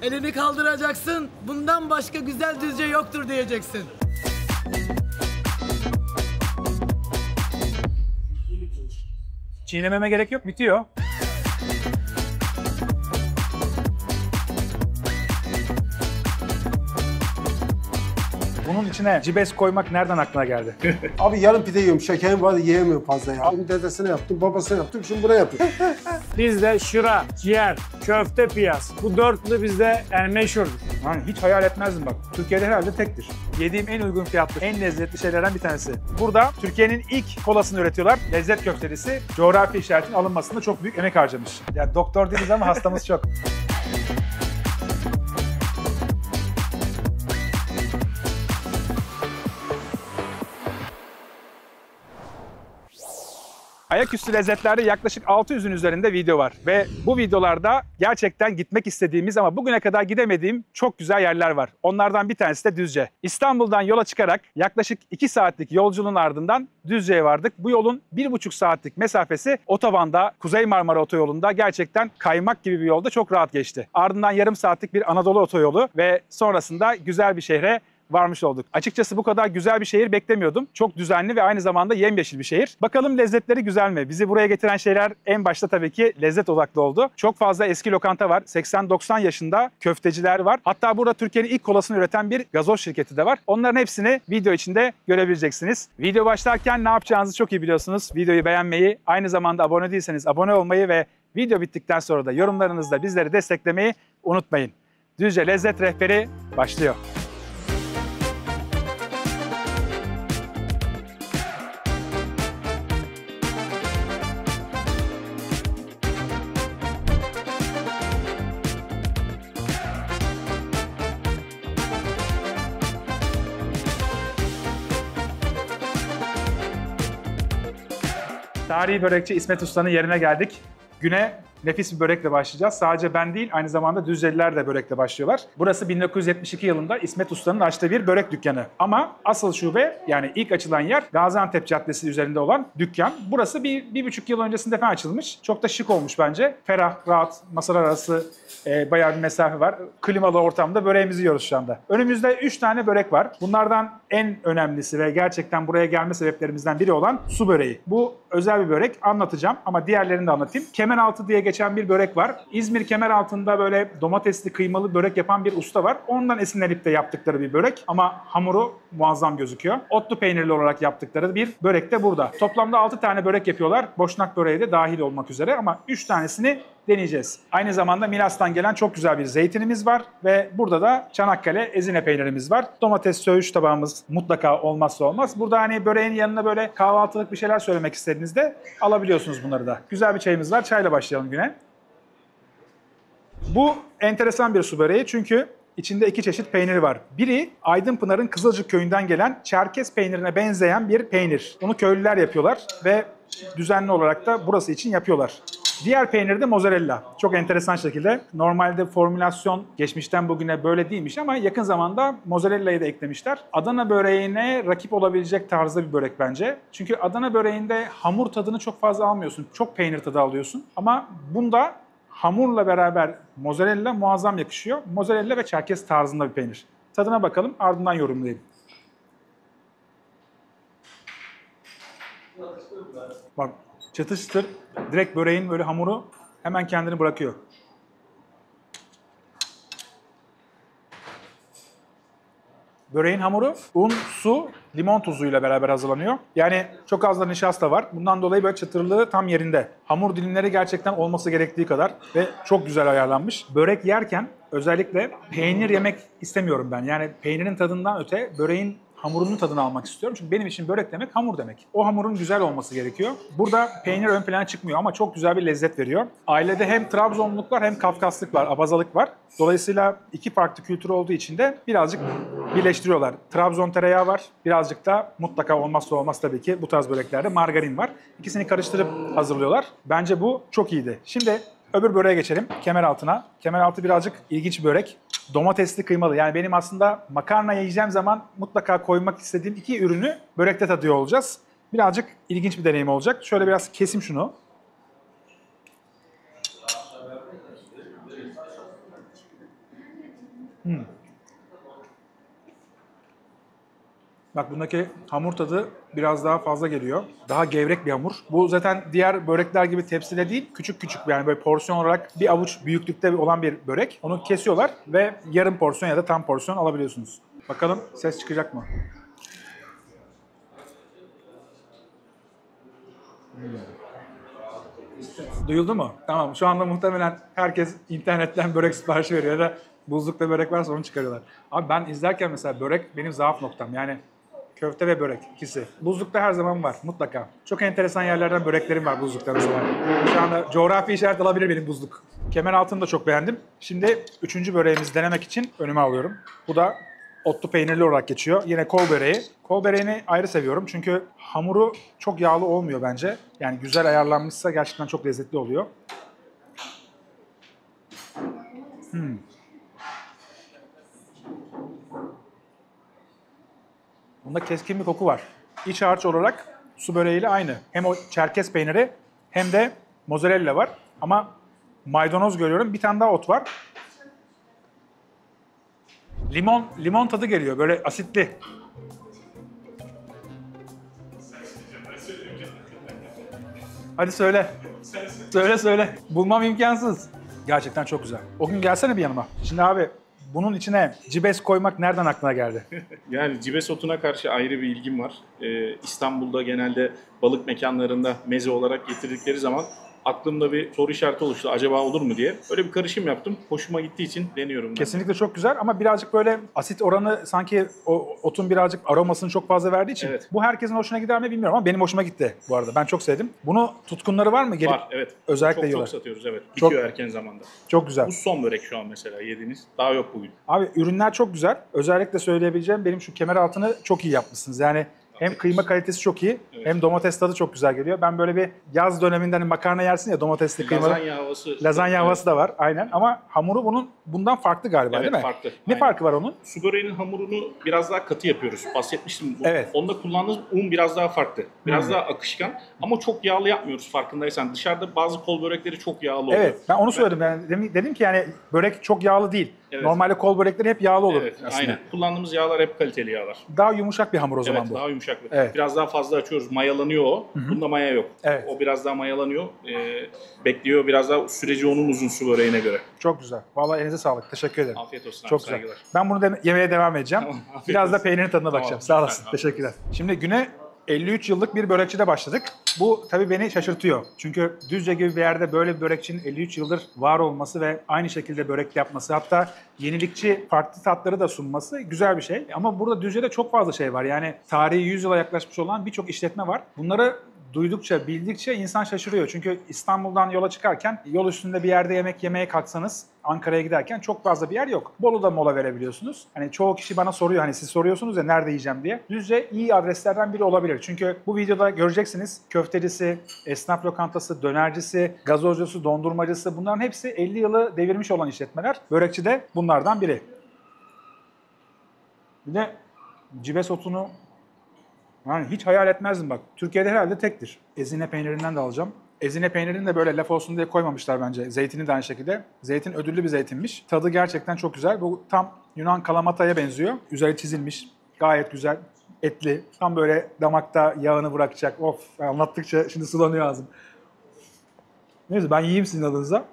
Elini kaldıracaksın, bundan başka güzel Düzce yoktur diyeceksin. Çiğnememe gerek yok, bitiyor. Bunun içine cibes koymak nereden aklına geldi? Abi yarın pide yiyorum, şekerim vardı yiyemiyorum fazla ya. Abi dedesine yaptım, babasına yaptım, şimdi buraya yapıyorum. Bizde şıra, ciğer, köfte, piyaz. Bu dörtlü bizde yani meşhurdur. Yani hiç hayal etmezdim bak. Türkiye'de herhalde tektir. Yediğim en uygun fiyatlı, en lezzetli şeylerden bir tanesi. Burada Türkiye'nin ilk kolasını üretiyorlar. Lezzet köftelisi. Coğrafi işaretin alınmasında çok büyük emek harcamış. Yani doktor değiliz ama hastamız çok. Ayaküstü Lezzetler'de yaklaşık 600'ün üzerinde video var. Ve bu videolarda gerçekten gitmek istediğimiz ama bugüne kadar gidemediğim çok güzel yerler var. Onlardan bir tanesi de Düzce. İstanbul'dan yola çıkarak yaklaşık 2 saatlik yolculuğun ardından Düzce'ye vardık. Bu yolun 1,5 saatlik mesafesi otobanda, Kuzey Marmara Otoyolu'nda gerçekten kaymak gibi bir yolda çok rahat geçti. Ardından yarım saatlik bir Anadolu otoyolu ve sonrasında güzel bir şehre varmış olduk. Açıkçası bu kadar güzel bir şehir beklemiyordum. Çok düzenli ve aynı zamanda yemyeşil bir şehir. Bakalım lezzetleri güzel mi? Bizi buraya getiren şeyler en başta tabii ki lezzet odaklı oldu. Çok fazla eski lokanta var. 80-90 yaşında köfteciler var. Hatta burada Türkiye'nin ilk kolasını üreten bir gazoz şirketi de var. Onların hepsini video içinde görebileceksiniz. Video başlarken ne yapacağınızı çok iyi biliyorsunuz. Videoyu beğenmeyi, aynı zamanda abone değilseniz abone olmayı ve video bittikten sonra da yorumlarınızla bizleri desteklemeyi unutmayın. Düzce Lezzet Rehberi başlıyor. Tarihi börekçi İsmet Usta'nın yerine geldik. Güne nefis bir börekle başlayacağız. Sadece ben değil, aynı zamanda Düzceliler de börekle başlıyorlar. Burası 1972 yılında İsmet Usta'nın açtığı bir börek dükkanı. Ama asıl şube, yani ilk açılan yer Gaziantep Caddesi üzerinde olan dükkan. Burası bir buçuk yıl öncesinde falan açılmış. Çok da şık olmuş bence. Ferah, rahat, masalar arası bayağı bir mesafe var. Klimalı ortamda böreğimizi yiyoruz şu anda. Önümüzde 3 tane börek var. Bunlardan en önemlisi ve gerçekten buraya gelme sebeplerimizden biri olan su böreği. Bu özel bir börek, anlatacağım ama diğerlerini de anlatayım. Kemeraltı diye geçen bir börek var. İzmir Kemeraltı'nda böyle domatesli kıymalı börek yapan bir usta var. Ondan esinlenip de yaptıkları bir börek ama hamuru muazzam gözüküyor. Otlu peynirli olarak yaptıkları bir börek de burada. Toplamda 6 tane börek yapıyorlar. Boşnak böreği de dahil olmak üzere ama 3 tanesini deneyeceğiz. Aynı zamanda Milas'tan gelen çok güzel bir zeytinimiz var ve burada da Çanakkale ezine peynirimiz var. Domates söğüş tabağımız mutlaka olmazsa olmaz. Burada hani böreğin yanına böyle kahvaltılık bir şeyler söylemek istediğinizde alabiliyorsunuz bunları da. Güzel bir çayımız var. Çayla başlayalım güne. Bu enteresan bir su böreği çünkü İçinde 2 çeşit peynir var. Biri Aydınpınar'ın Kızılcık köyünden gelen Çerkez peynirine benzeyen bir peynir. Bunu köylüler yapıyorlar ve düzenli olarak da burası için yapıyorlar. Diğer peynir de mozzarella. Çok enteresan şekilde. Normalde formülasyon geçmişten bugüne böyle değilmiş ama yakın zamanda mozzarella'yı da eklemişler. Adana böreğine rakip olabilecek tarzda bir börek bence. Çünkü Adana böreğinde hamur tadını çok fazla almıyorsun. Çok peynir tadı alıyorsun. Ama bunda hamurla beraber mozzarella muazzam yakışıyor. Mozzarella ve Çerkez tarzında bir peynir. Tadına bakalım, ardından yorumlayayım. Bak, çıtır çıtır, direkt böreğin böyle hamuru hemen kendini bırakıyor. Böreğin hamuru un, su, limon tuzuyla beraber hazırlanıyor. Yani çok az da nişasta var. Bundan dolayı böyle çıtırlığı tam yerinde. Hamur dilimleri gerçekten olması gerektiği kadar ve çok güzel ayarlanmış. Börek yerken özellikle peynir yemek istemiyorum ben. Yani peynirin tadından öte böreğin hamurunun tadını almak istiyorum. Çünkü benim için börek demek hamur demek. O hamurun güzel olması gerekiyor. Burada peynir ön plana çıkmıyor ama çok güzel bir lezzet veriyor. Ailede hem Trabzonluk var hem Kafkaslık var, Abazalık var. Dolayısıyla iki farklı kültür olduğu için de birazcık birleştiriyorlar. Trabzon tereyağı var. Birazcık da mutlaka olmazsa olmaz tabii ki bu tarz böreklerde margarin var. İkisini karıştırıp hazırlıyorlar. Bence bu çok iyiydi. Şimdi öbür böreğe geçelim. Kemeraltı'na. Kemeraltı birazcık ilginç bir börek. Domatesli kıymalı. Yani benim aslında makarna yiyeceğim zaman mutlaka koymak istediğim 2 ürünü börekte tadıyor olacağız. Birazcık ilginç bir deneyim olacak. Şöyle biraz kesim şunu. Bak bundaki hamur tadı biraz daha fazla geliyor. Daha gevrek bir hamur. Bu zaten diğer börekler gibi tepside değil, küçük küçük yani böyle porsiyon olarak bir avuç büyüklükte olan bir börek. Onu kesiyorlar ve yarım porsiyon ya da tam porsiyon alabiliyorsunuz. Bakalım ses çıkacak mı? Duyuldu mu? Tamam. Şu anda muhtemelen herkes internetten börek siparişi veriyor ya da buzlukta börek varsa onu çıkarıyorlar. Abi ben izlerken mesela börek benim zaaf noktam. Yani köfte ve börek ikisi. Buzlukta her zaman var mutlaka. Çok enteresan yerlerden böreklerim var buzlukta mesela. Şu anda coğrafi işaret alabilir benim buzluk. Kemeraltı'nı da çok beğendim. Şimdi 3. böreğimizi denemek için önüme alıyorum. Bu da otlu peynirli olarak geçiyor. Yine kol böreği. Kol böreğini ayrı seviyorum çünkü hamuru çok yağlı olmuyor bence. Yani güzel ayarlanmışsa gerçekten çok lezzetli oluyor. Bunda keskin bir koku var. İç harç olarak su böreğiyle aynı. Hem o çerkez peyniri hem de mozzarella var. Ama maydanoz görüyorum. Bir tane daha ot var. Limon tadı geliyor. Böyle asitli. Hadi söyle. Söyle. Bulmam imkansız. Gerçekten çok güzel. O gün gelsene bir yanıma. Şimdi abi bunun içine cibes koymak nereden aklına geldi? Yani cibes otuna karşı ayrı bir ilgim var. İstanbul'da genelde balık mekanlarında meze olarak getirdikleri zaman aklımda bir soru işareti oluştu. Acaba olur mu diye. Öyle bir karışım yaptım. Hoşuma gittiği için deniyorum ben. Kesinlikle çok güzel ama birazcık böyle asit oranı sanki o otun birazcık aromasını çok fazla verdiği için. Evet. Bu herkesin hoşuna gider mi bilmiyorum ama benim hoşuma gitti bu arada. Ben çok sevdim. Bunu tutkunları var mı? Gelip var, evet. Özellikle yiyorlar. Çok satıyoruz, evet. Bitiyor erken zamanda. Çok güzel. Bu son börek şu an mesela yediğiniz. Daha yok bugün. Abi ürünler çok güzel. Özellikle söyleyebileceğim benim şu kemeraltını çok iyi yapmışsınız. Yani hem kıyma kalitesi çok iyi, evet, hem domates tadı çok güzel geliyor. Ben böyle bir yaz döneminde hani makarna yersin ya domatesli kıymalı. Lazanya havası da var aynen ama hamuru bundan farklı galiba, evet, değil mi? Farklı. Ne aynen farkı var onun? Su böreğinin hamurunu biraz daha katı yapıyoruz. Bahsetmiştim. Evet. Onda kullandığımız un biraz daha farklı. Biraz daha akışkan ama çok yağlı yapmıyoruz farkındaysan. Dışarıda bazı kol börekleri çok yağlı oluyor. Evet, ben onu söyledim. Yani dedim ki yani börek çok yağlı değil. Evet. Normalde kol börekleri hep yağlı olur, evet, aslında. Aynen. Kullandığımız yağlar hep kaliteli yağlar. Daha yumuşak bir hamur o zaman, evet, bu. Daha yumuşak. Evet. Biraz daha fazla açıyoruz. Mayalanıyor o. Hı-hı. Bunda maya yok. Evet. O biraz daha mayalanıyor. Bekliyor. Biraz daha süreci onun uzun su böreğine göre. Çok güzel. Vallahi elinize sağlık. Teşekkür ederim. Afiyet olsun. Çok güzel. Ben bunu yemeye devam edeceğim. Tamam, biraz da peynirin tadına bakacağım. Sağ olasın. Teşekkürler. Şimdi güne 53 yıllık bir börekçide başladık. Bu tabii beni şaşırtıyor. Çünkü Düzce gibi bir yerde böyle bir börekçinin 53 yıldır var olması ve aynı şekilde börek yapması, hatta yenilikçi farklı tatları da sunması güzel bir şey. Ama burada Düzce'de çok fazla şey var. Yani tarihi 100 yıla yaklaşmış olan birçok işletme var. Bunları duydukça, bildikçe insan şaşırıyor. Çünkü İstanbul'dan yola çıkarken yol üstünde bir yerde yemek yemeye kalksanız Ankara'ya giderken çok fazla bir yer yok. Bolu'da mola verebiliyorsunuz. Hani çoğu kişi bana soruyor, hani siz soruyorsunuz ya nerede yiyeceğim diye. Düzce iyi adreslerden biri olabilir. Çünkü bu videoda göreceksiniz köftecisi, esnaf lokantası, dönercisi, gazozcusu, dondurmacısı, bunların hepsi 50 yılı devirmiş olan işletmeler. Börekçi de bunlardan biri. Bir de cibes otunu yani hiç hayal etmezdim bak. Türkiye'de herhalde tektir. Ezine peynirinden de alacağım. Ezine peynirini de böyle laf olsun diye koymamışlar bence. Zeytini de aynı şekilde. Zeytin ödüllü bir zeytinmiş. Tadı gerçekten çok güzel. Bu tam Yunan kalamataya benziyor. Üzeri çizilmiş. Gayet güzel. Etli. Tam böyle damakta yağını bırakacak. Of, anlattıkça şimdi sulanıyor ağzım. Neyse ben yiyeyim sizin adınıza.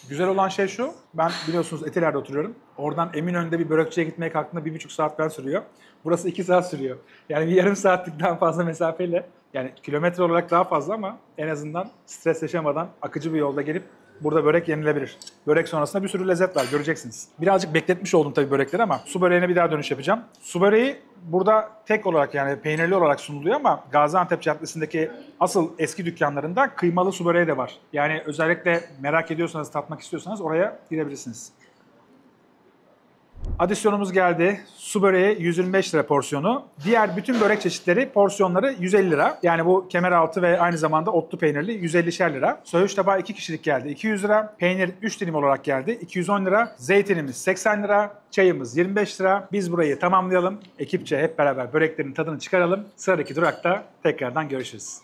Güzel olan şey şu, ben biliyorsunuz Etiler'de oturuyorum. Oradan Eminönü'nde bir börekçiye gitmeye kalktığımda 1,5 saat falan sürüyor. Burası 2 saat sürüyor. Yani bir yarım saatlikten fazla mesafeyle, yani kilometre olarak daha fazla ama en azından stres yaşamadan akıcı bir yolda gelip burada börek yenilebilir. Börek sonrasında bir sürü lezzet var, göreceksiniz. Birazcık bekletmiş oldum tabii börekleri ama su böreğine bir daha dönüş yapacağım. Su böreği burada tek olarak yani peynirli olarak sunuluyor ama Gaziantep Caddesi'ndeki asıl eski dükkanlarında kıymalı su böreği de var. Yani özellikle merak ediyorsanız, tatmak istiyorsanız oraya gidebilirsiniz. Adisyonumuz geldi. Su böreği 125 lira porsiyonu. Diğer bütün börek çeşitleri porsiyonları 150 lira. Yani bu kemeraltı ve aynı zamanda otlu peynirli 150'şer lira. Söğüş tabağı 2 kişilik geldi 200 lira. Peynir 3 dilim olarak geldi 210 lira. Zeytinimiz 80 lira. Çayımız 25 lira. Biz burayı tamamlayalım. Ekipçe hep beraber böreklerin tadını çıkaralım. Sıradaki durakta tekrardan görüşürüz.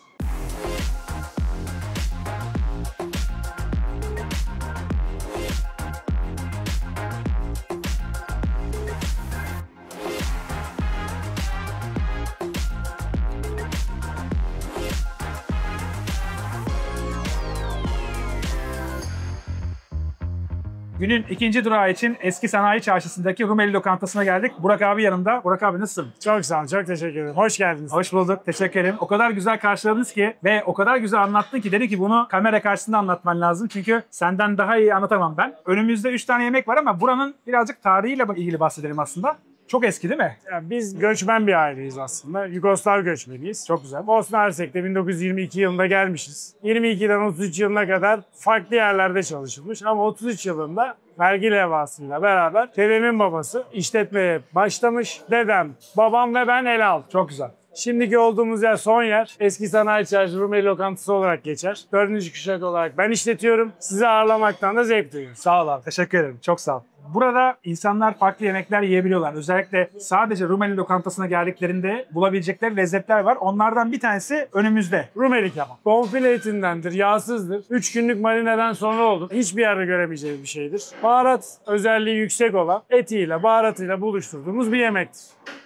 Günün ikinci durağı için Eski Sanayi Çarşısı'ndaki Rumeli Lokantası'na geldik. Burak abi yanımda. Burak abi nasılsın? Çok sağ olun, çok teşekkür ederim. Hoş geldiniz. Hoş bulduk. Teşekkür ederim. O kadar güzel karşıladınız ki ve o kadar güzel anlattın ki dedi ki bunu kamera karşısında anlatman lazım. Çünkü senden daha iyi anlatamam ben. Önümüzde 3 tane yemek var ama buranın birazcık tarihiyle ilgili bahsedelim aslında. Çok eski değil mi? Yani biz göçmen bir aileyiz aslında. Yugoslav göçmeniyiz. Çok güzel. Bosna Hersek'te 1922 yılında gelmişiz. 22'den 33 yılına kadar farklı yerlerde çalışılmış ama 33 yılında vergi levhasıyla beraber dedemin babası işletmeye başlamış. Dedem, babam ve ben ele aldık. Çok güzel. Şimdiki olduğumuz yer son yer. Eski Sanayi Çarşı Rumeli Lokantası olarak geçer. 4. kuşak olarak ben işletiyorum. Sizi ağırlamaktan da zevk duyuyorum. Sağ ol abi. Teşekkür ederim. Çok sağ ol. Burada insanlar farklı yemekler yiyebiliyorlar. Özellikle sadece Rumeli Lokantası'na geldiklerinde bulabilecekleri lezzetler var. Onlardan bir tanesi önümüzde. Rumeli kebap. Bonfile etindendir, yağsızdır. 3 günlük marineden sonra olur. Hiçbir yerde göremeyeceğiniz bir şeydir. Baharat özelliği yüksek olan etiyle, baharatıyla buluşturduğumuz bir yemektir.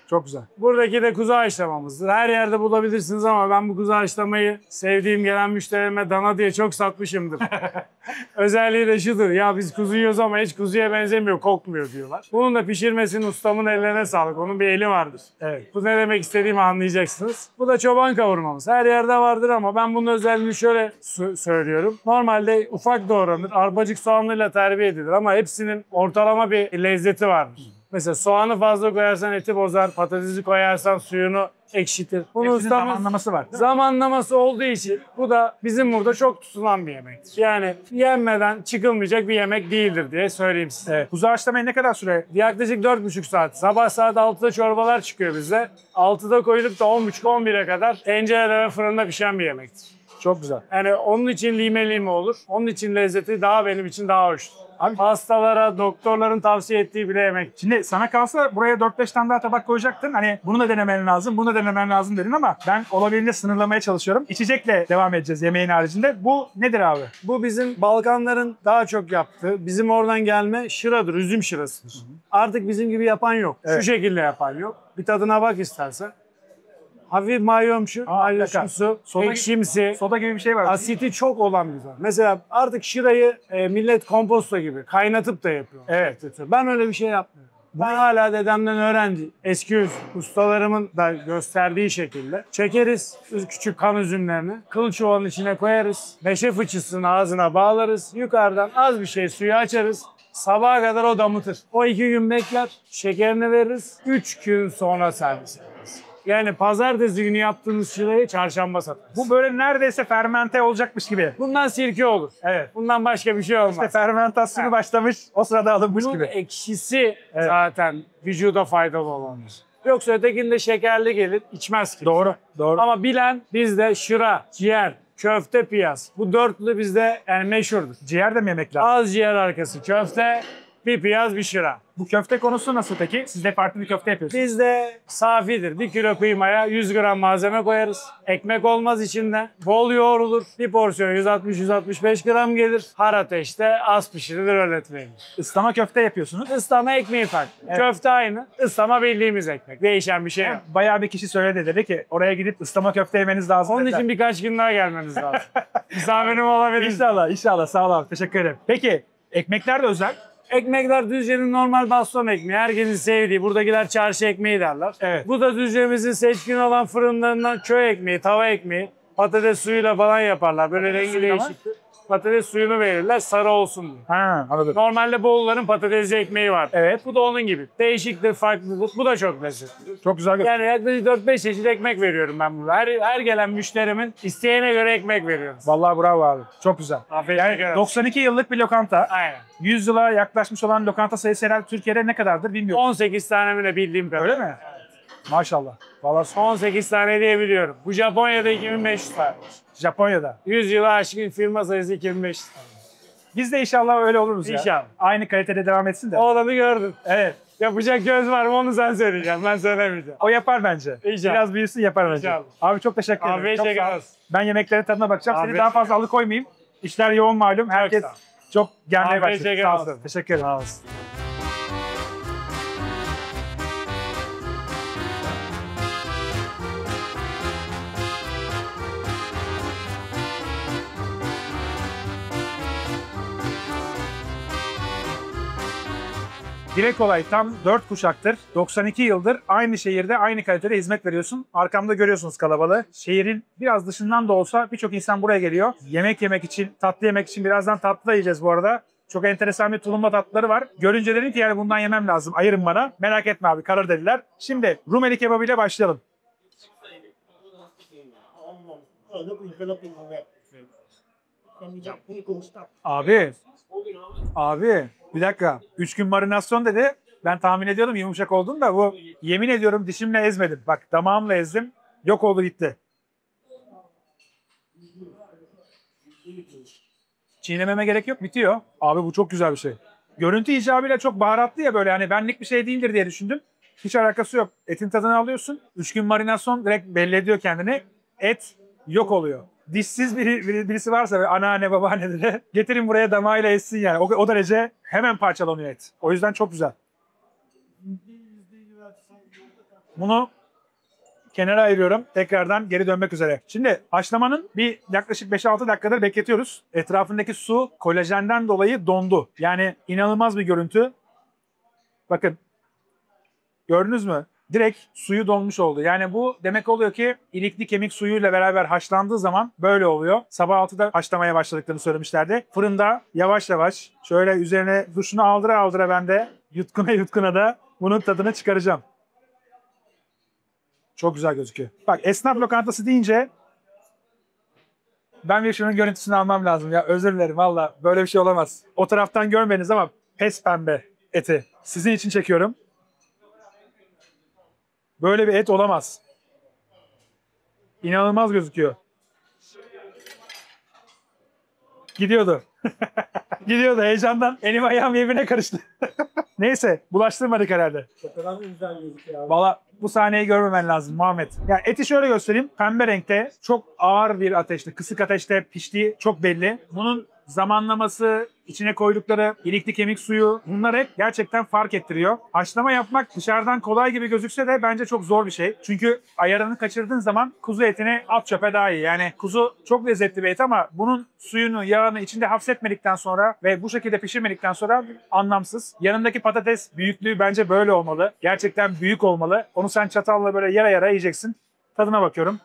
Çok güzel. Buradaki de kuzu haşlamamızdır. Her yerde bulabilirsiniz ama ben bu kuzu haşlamayı sevdiğim gelen müşterime dana diye çok satmışımdır. Özelliği de şudur. Ya biz kuzu yiyoruz ama hiç kuzuya benzemiyor, kokmuyor diyorlar. Bunun da pişirmesinin ustamın ellerine sağlık. Onun bir eli vardır. Evet. Bu ne demek istediğimi anlayacaksınız. Bu da çoban kavurmamız. Her yerde vardır ama ben bunun özelliğini şöyle söylüyorum. Normalde ufak doğranır, arpacık soğanlıyla terbiye edilir ama hepsinin ortalama bir lezzeti vardır. Mesela soğanı fazla koyarsan eti bozar, patatesi koyarsan suyunu ekşitir. Bunun Hepsinin zamanlaması var. zamanlaması olduğu için bu da bizim burada çok tutulan bir yemektir. Yani yenmeden çıkılmayacak bir yemek değildir diye söyleyeyim size. Evet. Kuzu haşlamaya ne kadar süre? Yaklaşık 4,5 saat. Sabah saat 6'da çorbalar çıkıyor bize. 6'da koyulup da 10.30-11'e kadar tencerede ve fırında pişen bir yemektir. Çok güzel. Yani onun için lime lime olur. Onun için lezzeti daha benim için daha hoştur. Abi hastalara, doktorların tavsiye ettiği bile yemek. Şimdi sana kalsa buraya 4-5 tane daha tabak koyacaktın. Hani bunu da denemen lazım, bunu da denemen lazım dedin ama ben olabildiğince sınırlamaya çalışıyorum. İçecekle devam edeceğiz yemeğin haricinde. Bu nedir abi? Bu bizim Balkanların daha çok yaptığı, bizim oradan gelme şıradır, üzüm şırasıdır. Artık bizim gibi yapan yok. Evet. Şu şekilde yapan yok. Bir tadına bak istersen. Hafif mayomsu, mayosumsu, Soda- ekşimsi, Soda gibi bir şey var. asiti çok olan bir zor. Mesela artık şırayı millet komposto gibi kaynatıp da yapıyor. Evet. Ben öyle bir şey yapmıyorum. Ben hala dedemden öğrenci, eski ustalarımın da gösterdiği şekilde çekeriz küçük kan üzümlerini, kıl çuvalın içine koyarız, meşe fıçısını ağzına bağlarız, yukarıdan az bir şey suyu açarız. Sabaha kadar o damıtır. O 2 gün bekler, şekerini veririz, 3 gün sonra servis ederiz. Yani pazartesi günü yaptığımız şırayı çarşamba satarız. Bu böyle neredeyse fermente olacakmış gibi. Bundan sirke olur. Evet. Bundan başka bir şey olmaz. İşte fermentasyonu başlamış, o sırada alınmış Bunun gibi. ekşisi zaten vücuda faydalı olandır. Yoksa ötekinde şekerli gelir, içmez ki. Doğru, doğru. Ama bilen bizde şıra, ciğer, köfte, piyaz. Bu dörtlü bizde yani meşhurdur. Ciğer de mi yemek lazım? Az ciğer arkası köfte, bir piyaz, bir şıra. Bu köfte konusu nasıl peki? Siz de farklı bir köfte yapıyorsunuz. Bizde safidir. 1 kilo kıymaya 100 gram malzeme koyarız. Ekmek olmaz içinde. Bol yoğrulur. Bir porsiyon 160-165 gram gelir. Har ateşte az pişirilir, öyle verilir. Islama köfte yapıyorsunuz. Islama ekmeği farklı. Evet. Köfte aynı. Islama bildiğimiz ekmek. Değişen bir şey yok. Bayağı bir kişi söyledi, dedi ki oraya gidip ıslama köfte yemeniz lazım. Onun dediler. için birkaç gün daha gelmeniz lazım. Misafirim olabilir. İnşallah, inşallah. Sağ ol abi. Teşekkür ederim. Peki, ekmekler de özel. Ekmekler Düzce'nin normal baston ekmeği. Herkesin sevdiği. Buradakiler çarşı ekmeği derler. Evet. Bu da Düzce'mizin seçkin olan fırınlarından köy ekmeği, tava ekmeği. Patates suyuyla falan yaparlar. Böyle rengi suyuyla mı? değişiktir. Patates suyunu verirler sarı olsun diye. Ha, anladım. Normalde Bolu'ların patatesli ekmeği var. Evet. Bu da onun gibi. Değişiktir, farklıdır. Bu da çok lezzetli. Çok güzel. Yani yaklaşık 4-5 çeşit ekmek veriyorum ben burada. Her gelen müşterimin isteğine göre ekmek veriyorum. Vallahi bravo abi. Çok güzel. Afiyet Yani olsun. 92 yıllık bir lokanta. Aynen. 100 yıla yaklaşmış olan lokanta sayısı herhalde Türkiye'de ne kadardır bilmiyorum. 18 tane mi ne bildiğim kadar. Öyle mi? Maşallah. Vallahi 18 tane diyebiliyorum. Bu Japonya'da 2500 tane. Japonya'da. 100 yıla aşkın firma sayısı 2500 tane. Biz de inşallah öyle oluruz ya. İnşallah. Aynı kalitede devam etsin de. O adamı gördün. Evet. Yapacak göz var mı onu sen söyleyeceksin. Ben söylemeyeceğim. O yapar bence. İnşallah. Biraz büyüsün yapar bence. İnşallah. Abi çok teşekkür ederim. Afiyet Çok sağ ol. şeker olsun. Ben yemeklerin tadına bakacağım. Seni Afiyet daha fazla alıkoymayayım. İşler yoğun malum. Herkes sağ ol. çok gelmeye Afiyet başladı. şeker Sağ olsun. olun. Teşekkür ederim. Sağ olasın. Dile kolay tam 4 kuşaktır, 92 yıldır aynı şehirde aynı kalitede hizmet veriyorsun. Arkamda görüyorsunuz kalabalığı. Şehrin biraz dışından da olsa birçok insan buraya geliyor. Yemek yemek için, tatlı yemek için, birazdan tatlı da yiyeceğiz bu arada. Çok enteresan bir tulumba tatlıları var. Görünce dedim ki yani bundan yemem lazım. Ayırın bana. Merak etme abi, karar dediler. Şimdi Rumeli kebabı ile başlayalım. Abi bir dakika. 3 gün marinasyon dedi. Ben tahmin ediyordum yumuşak olduğunu da bu, yemin ediyorum dişimle ezmedim. Bak damağımla ezdim. Yok oldu gitti. Çiğnememe gerek yok, bitiyor. Abi bu çok güzel bir şey. Görüntü icabıyla çok baharatlı ya, böyle hani benlik bir şey değildir diye düşündüm. Hiç alakası yok. Etin tadını alıyorsun. 3 gün marinasyon direkt belli ediyor kendini. Et yok oluyor. Dişsiz birisi varsa ve anneanne babaanneleri getirin buraya damağıyla etsin yani. O derece hemen parçalanıyor et. O yüzden çok güzel. Bunu kenara ayırıyorum. Tekrardan geri dönmek üzere. Şimdi haşlamanın bir yaklaşık 5-6 dakikadır bekletiyoruz. Etrafındaki su kolajenden dolayı dondu. Yani inanılmaz bir görüntü. Bakın. Gördünüz mü? Direkt suyu donmuş oldu. Yani bu demek oluyor ki ilikli kemik suyuyla beraber haşlandığı zaman böyle oluyor. Sabah 6'da haşlamaya başladıklarını söylemişlerdi. Fırında yavaş yavaş şöyle üzerine duşunu aldıra aldıra ben de yutkuna da bunun tadını çıkaracağım. Çok güzel gözüküyor. Bak esnaf lokantası deyince ben bir şunun görüntüsünü almam lazım ya. Özür dilerim valla, böyle bir şey olamaz. O taraftan görmeniz ama pes pembe eti. Sizin için çekiyorum. Böyle bir et olamaz. İnanılmaz gözüküyor. Gidiyordu. Gidiyordu heyecandan. Elim ayağım birbirine karıştı. Neyse bulaştırmadık herhalde. Valla bu sahneyi görmemen lazım Muhammed. Yani eti şöyle göstereyim. Pembe renkte, çok ağır bir ateşte, kısık ateşte piştiği çok belli. Bunun zamanlaması, içine koydukları ilikli kemik suyu, bunlar hep gerçekten fark ettiriyor. Haşlama yapmak dışarıdan kolay gibi gözükse de bence çok zor bir şey. Çünkü ayarını kaçırdığın zaman kuzu etini at çöpe daha iyi. Yani kuzu çok lezzetli bir et ama bunun suyunu, yağını içinde hapsetmedikten sonra ve bu şekilde pişirmedikten sonra anlamsız. Yanındaki patates büyüklüğü bence böyle olmalı. Gerçekten büyük olmalı. Onu sen çatalla böyle yara yara yiyeceksin. Tadına bakıyorum.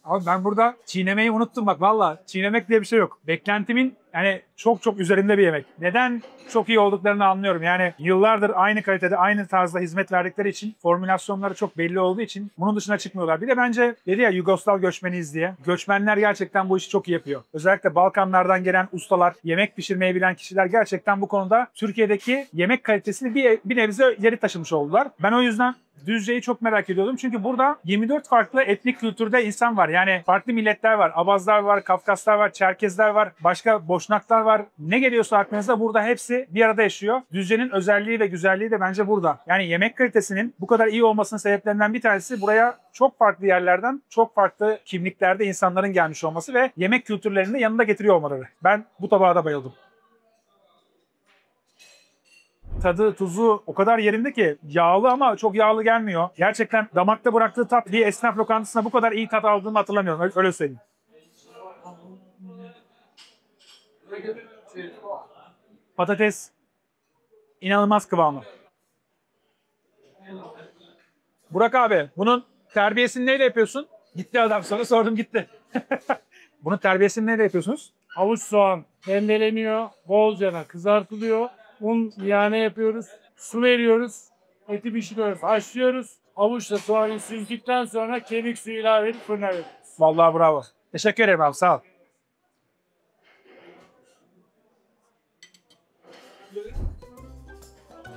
Abi ben burada çiğnemeyi unuttum bak valla. Çiğnemek diye bir şey yok. Beklentimin yani çok üzerinde bir yemek. Neden çok iyi olduklarını anlıyorum. Yani yıllardır aynı kalitede, aynı tarzda hizmet verdikleri için, formülasyonları çok belli olduğu için bunun dışına çıkmıyorlar. Bir de bence dedi ya Yugoslav göçmeniyiz diye. Göçmenler gerçekten bu işi çok iyi yapıyor. Özellikle Balkanlardan gelen ustalar, yemek pişirmeyi bilen kişiler gerçekten bu konuda Türkiye'deki yemek kalitesini bir nebze ileri taşımış oldular. Ben o yüzden Düzce'yi çok merak ediyordum. Çünkü burada 24 farklı etnik kültürde insan var. Yani farklı milletler var. Abazlar var, Kafkaslar var, Çerkezler var, başka Boşnaklar var. Ne geliyorsa aklınıza burada hepsi bir arada yaşıyor. Düzce'nin özelliği ve güzelliği de bence burada. Yani yemek kalitesinin bu kadar iyi olmasının sebeplerinden bir tanesi buraya çok farklı yerlerden, çok farklı kimliklerde insanların gelmiş olması ve yemek kültürlerini de yanında getiriyor olmaları. Ben bu tabağa da bayıldım. Tadı, tuzu o kadar yerinde ki yağlı ama çok yağlı gelmiyor. Gerçekten damakta bıraktığı tat, bir esnaf lokantasında bu kadar iyi tat aldığımı hatırlamıyorum. Öyle söyleyeyim. Patates inanılmaz kıvamlı. Burak abi bunun terbiyesini neyle yapıyorsun? Gitti adam, sonra sordum gitti. Bunun terbiyesini neyle yapıyorsunuz? Havuç soğan rendeleniyor, bolca kızartılıyor. Un yağına yapıyoruz, su veriyoruz, eti pişiriyoruz, haşlıyoruz. Havuçla soğanı süzdükten sonra kemik suyu ilave edip fırına veriyoruz. Vallahi bravo. Teşekkür ederim abi, sağ ol.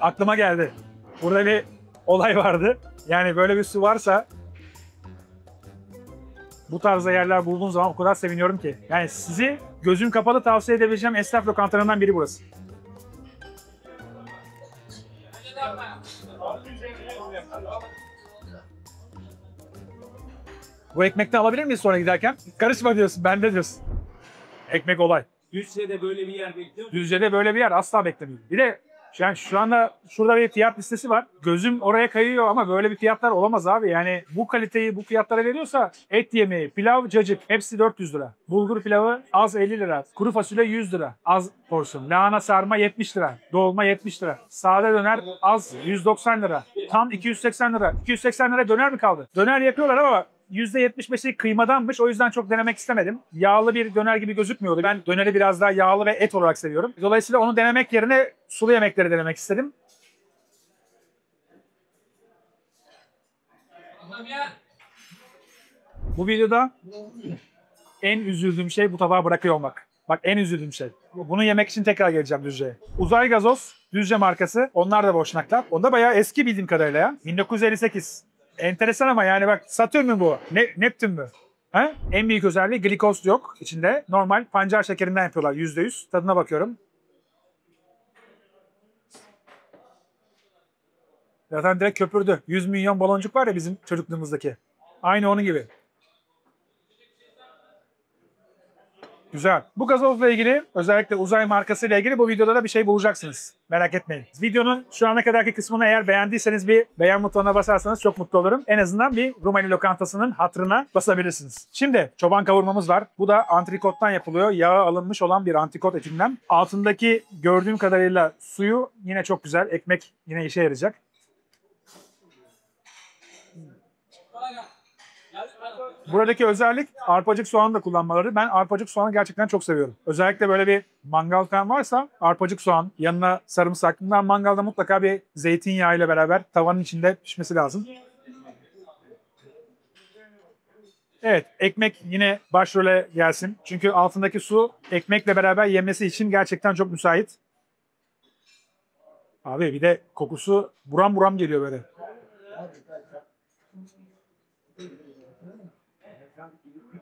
Aklıma geldi. Burada bir olay vardı. Yani böyle bir su varsa bu tarzda yerler bulduğum zaman o kadar seviniyorum ki. Yani sizi gözüm kapalı tavsiye edebileceğim esnaf lokantalarından biri burası. Bu ekmekten alabilir miyiz sonra giderken? Karışma diyorsun, bende diyorsun. Ekmek olay. Düzce'de böyle bir yer bekliyor musun? Düzce'de böyle bir yer asla beklemiyorum. Bir de Yani şu anda şurada bir fiyat listesi var. Gözüm oraya kayıyor ama böyle bir fiyatlar olamaz abi. Yani bu kaliteyi bu fiyatlara veriyorsa et yemeği, pilav, cacık hepsi 400 lira. Bulgur pilavı az 50 lira. Kuru fasulye 100 lira. Az porsiyon. Lahana sarma 70 lira. Dolma 70 lira. Sade döner az 190 lira. Tam 280 lira. 280 lira döner mi kaldı? Döner yapıyorlar ama %75'i kıymadanmış. O yüzden çok denemek istemedim. Yağlı bir döner gibi gözükmüyordu. Ben döneri biraz daha yağlı ve et olarak seviyorum. Dolayısıyla onu denemek yerine sulu yemekleri denemek istedim. Bu videoda en üzüldüğüm şey bu tabağı bırakıyor olmak. Bak en üzüldüğüm şey. Bunu yemek için tekrar geleceğim Düzce'ye. Uzay Gazoz, Düzce markası. Onlar da Boşnaklar. Onda bayağı eski bildiğim kadarıyla ya. 1958. Enteresan ama yani bak Satürn mü bu? Neptün mü? Ha? En büyük özelliği glikoz yok içinde. Normal pancar şekerinden yapıyorlar %100. Tadına bakıyorum. Zaten direkt köpürdü. 100 milyon baloncuk var ya bizim çocukluğumuzdaki. Aynı onun gibi. Güzel. Bu gazozla ilgili özellikle uzay markasıyla ilgili bu videoda da bir şey bulacaksınız. Merak etmeyin. Videonun şu ana kadarki kısmını eğer beğendiyseniz bir beğen butonuna basarsanız çok mutlu olurum. En azından bir Rumeli lokantasının hatırına basabilirsiniz. Şimdi çoban kavurmamız var. Bu da antrikottan yapılıyor. Yağı alınmış olan bir antrikot etinden. Altındaki gördüğüm kadarıyla suyu yine çok güzel. Ekmek yine işe yarayacak. Buradaki özellik arpacık soğan da kullanmaları. Ben arpacık soğanı gerçekten çok seviyorum. Özellikle böyle bir mangal falan varsa arpacık soğan, yanına sarımsak. Bunlar mangalda mutlaka bir zeytinyağı ile beraber tavanın içinde pişmesi lazım. Evet, ekmek yine başrole gelsin. Çünkü altındaki su ekmekle beraber yemesi için gerçekten çok müsait. Abi bir de kokusu buram buram geliyor böyle.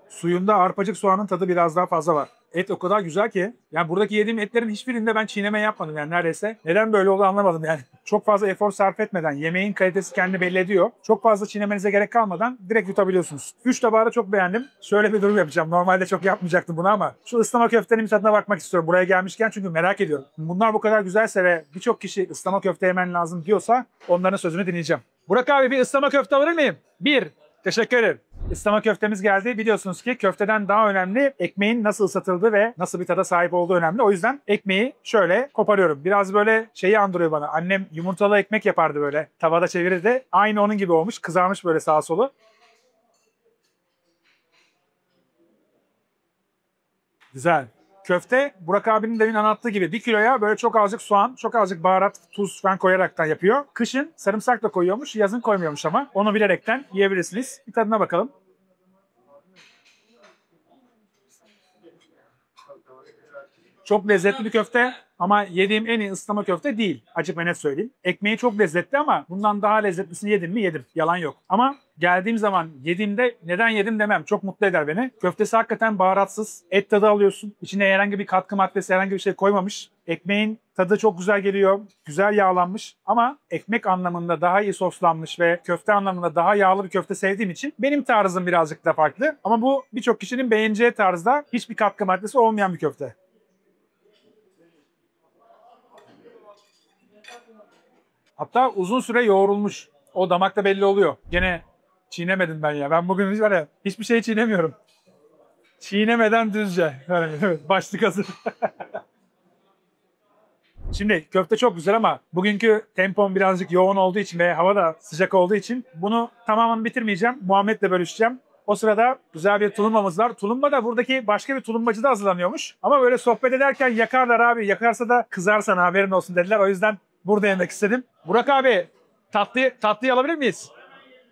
Suyunda arpacık soğanın tadı biraz daha fazla var. Et o kadar güzel ki. Yani buradaki yediğim etlerin hiçbirinde ben çiğneme yapmadım yani neredeyse. Neden böyle oldu anlamadım yani. Çok fazla efor sarf etmeden yemeğin kalitesi kendini belli ediyor. Çok fazla çiğnemenize gerek kalmadan direkt yutabiliyorsunuz. 3 tabağı da çok beğendim. Şöyle bir durum yapacağım. Normalde çok yapmayacaktım bunu ama şu ıslama köftenin bir tadına bakmak istiyorum. Buraya gelmişken çünkü merak ediyorum. Bunlar bu kadar güzelse ve birçok kişi ıslama köfte yemen lazım diyorsa onların sözünü dinleyeceğim. Burak abi bir ıslama köfte alır mıyım? Bir. Teşekkür ederim. Islama köftemiz geldi. Biliyorsunuz ki köfteden daha önemli ekmeğin nasıl ısıtıldığı ve nasıl bir tada sahip olduğu önemli. O yüzden ekmeği şöyle koparıyorum. Biraz böyle şeyi andırıyor bana. Annem yumurtalı ekmek yapardı böyle. Tavada çevirirdi. Aynı onun gibi olmuş. Kızarmış böyle sağa solu. Güzel. Köfte Burak abinin demin anlattığı gibi 1 kiloya böyle çok azıcık soğan, çok azıcık baharat, tuz falan koyaraktan yapıyor. Kışın sarımsak da koyuyormuş, yazın koymuyormuş ama. Onu bilerekten yiyebilirsiniz. Bir tadına bakalım. Çok lezzetli bir köfte ama yediğim en iyi ıslama köfte değil. Açık ve net söyleyeyim. Ekmeği çok lezzetli ama bundan daha lezzetlisini yedim mi yedim. Yalan yok. Ama geldiğim zaman yediğimde neden yedim demem. Çok mutlu eder beni. Köftesi hakikaten baharatsız. Et tadı alıyorsun. İçine herhangi bir katkı maddesi, herhangi bir şey koymamış. Ekmeğin tadı çok güzel geliyor. Güzel yağlanmış. Ama ekmek anlamında daha iyi soslanmış ve köfte anlamında daha yağlı bir köfte sevdiğim için benim tarzım birazcık da farklı. Ama bu birçok kişinin beğeneceği tarzda hiçbir katkı maddesi olmayan bir köfte. Hatta uzun süre yoğrulmuş. O damakta belli oluyor. Gene çiğnemedim ben ya. Ben bugün var ya hiçbir şey çiğnemiyorum. Çiğnemeden Düzce. Başlık hazır. Şimdi köfte çok güzel ama bugünkü tempom birazcık yoğun olduğu için ve hava da sıcak olduğu için bunu tamamen bitirmeyeceğim. Muhammed'le bölüşeceğim. O sırada güzel bir tulumbamız var. Tulumba da buradaki başka bir tulumbacıda hazırlanıyormuş. Ama böyle sohbet ederken yakarlar abi. Yakarsa da kızarsan haberin olsun dediler. O yüzden burada yemek istedim. Burak abi tatlıyı alabilir miyiz?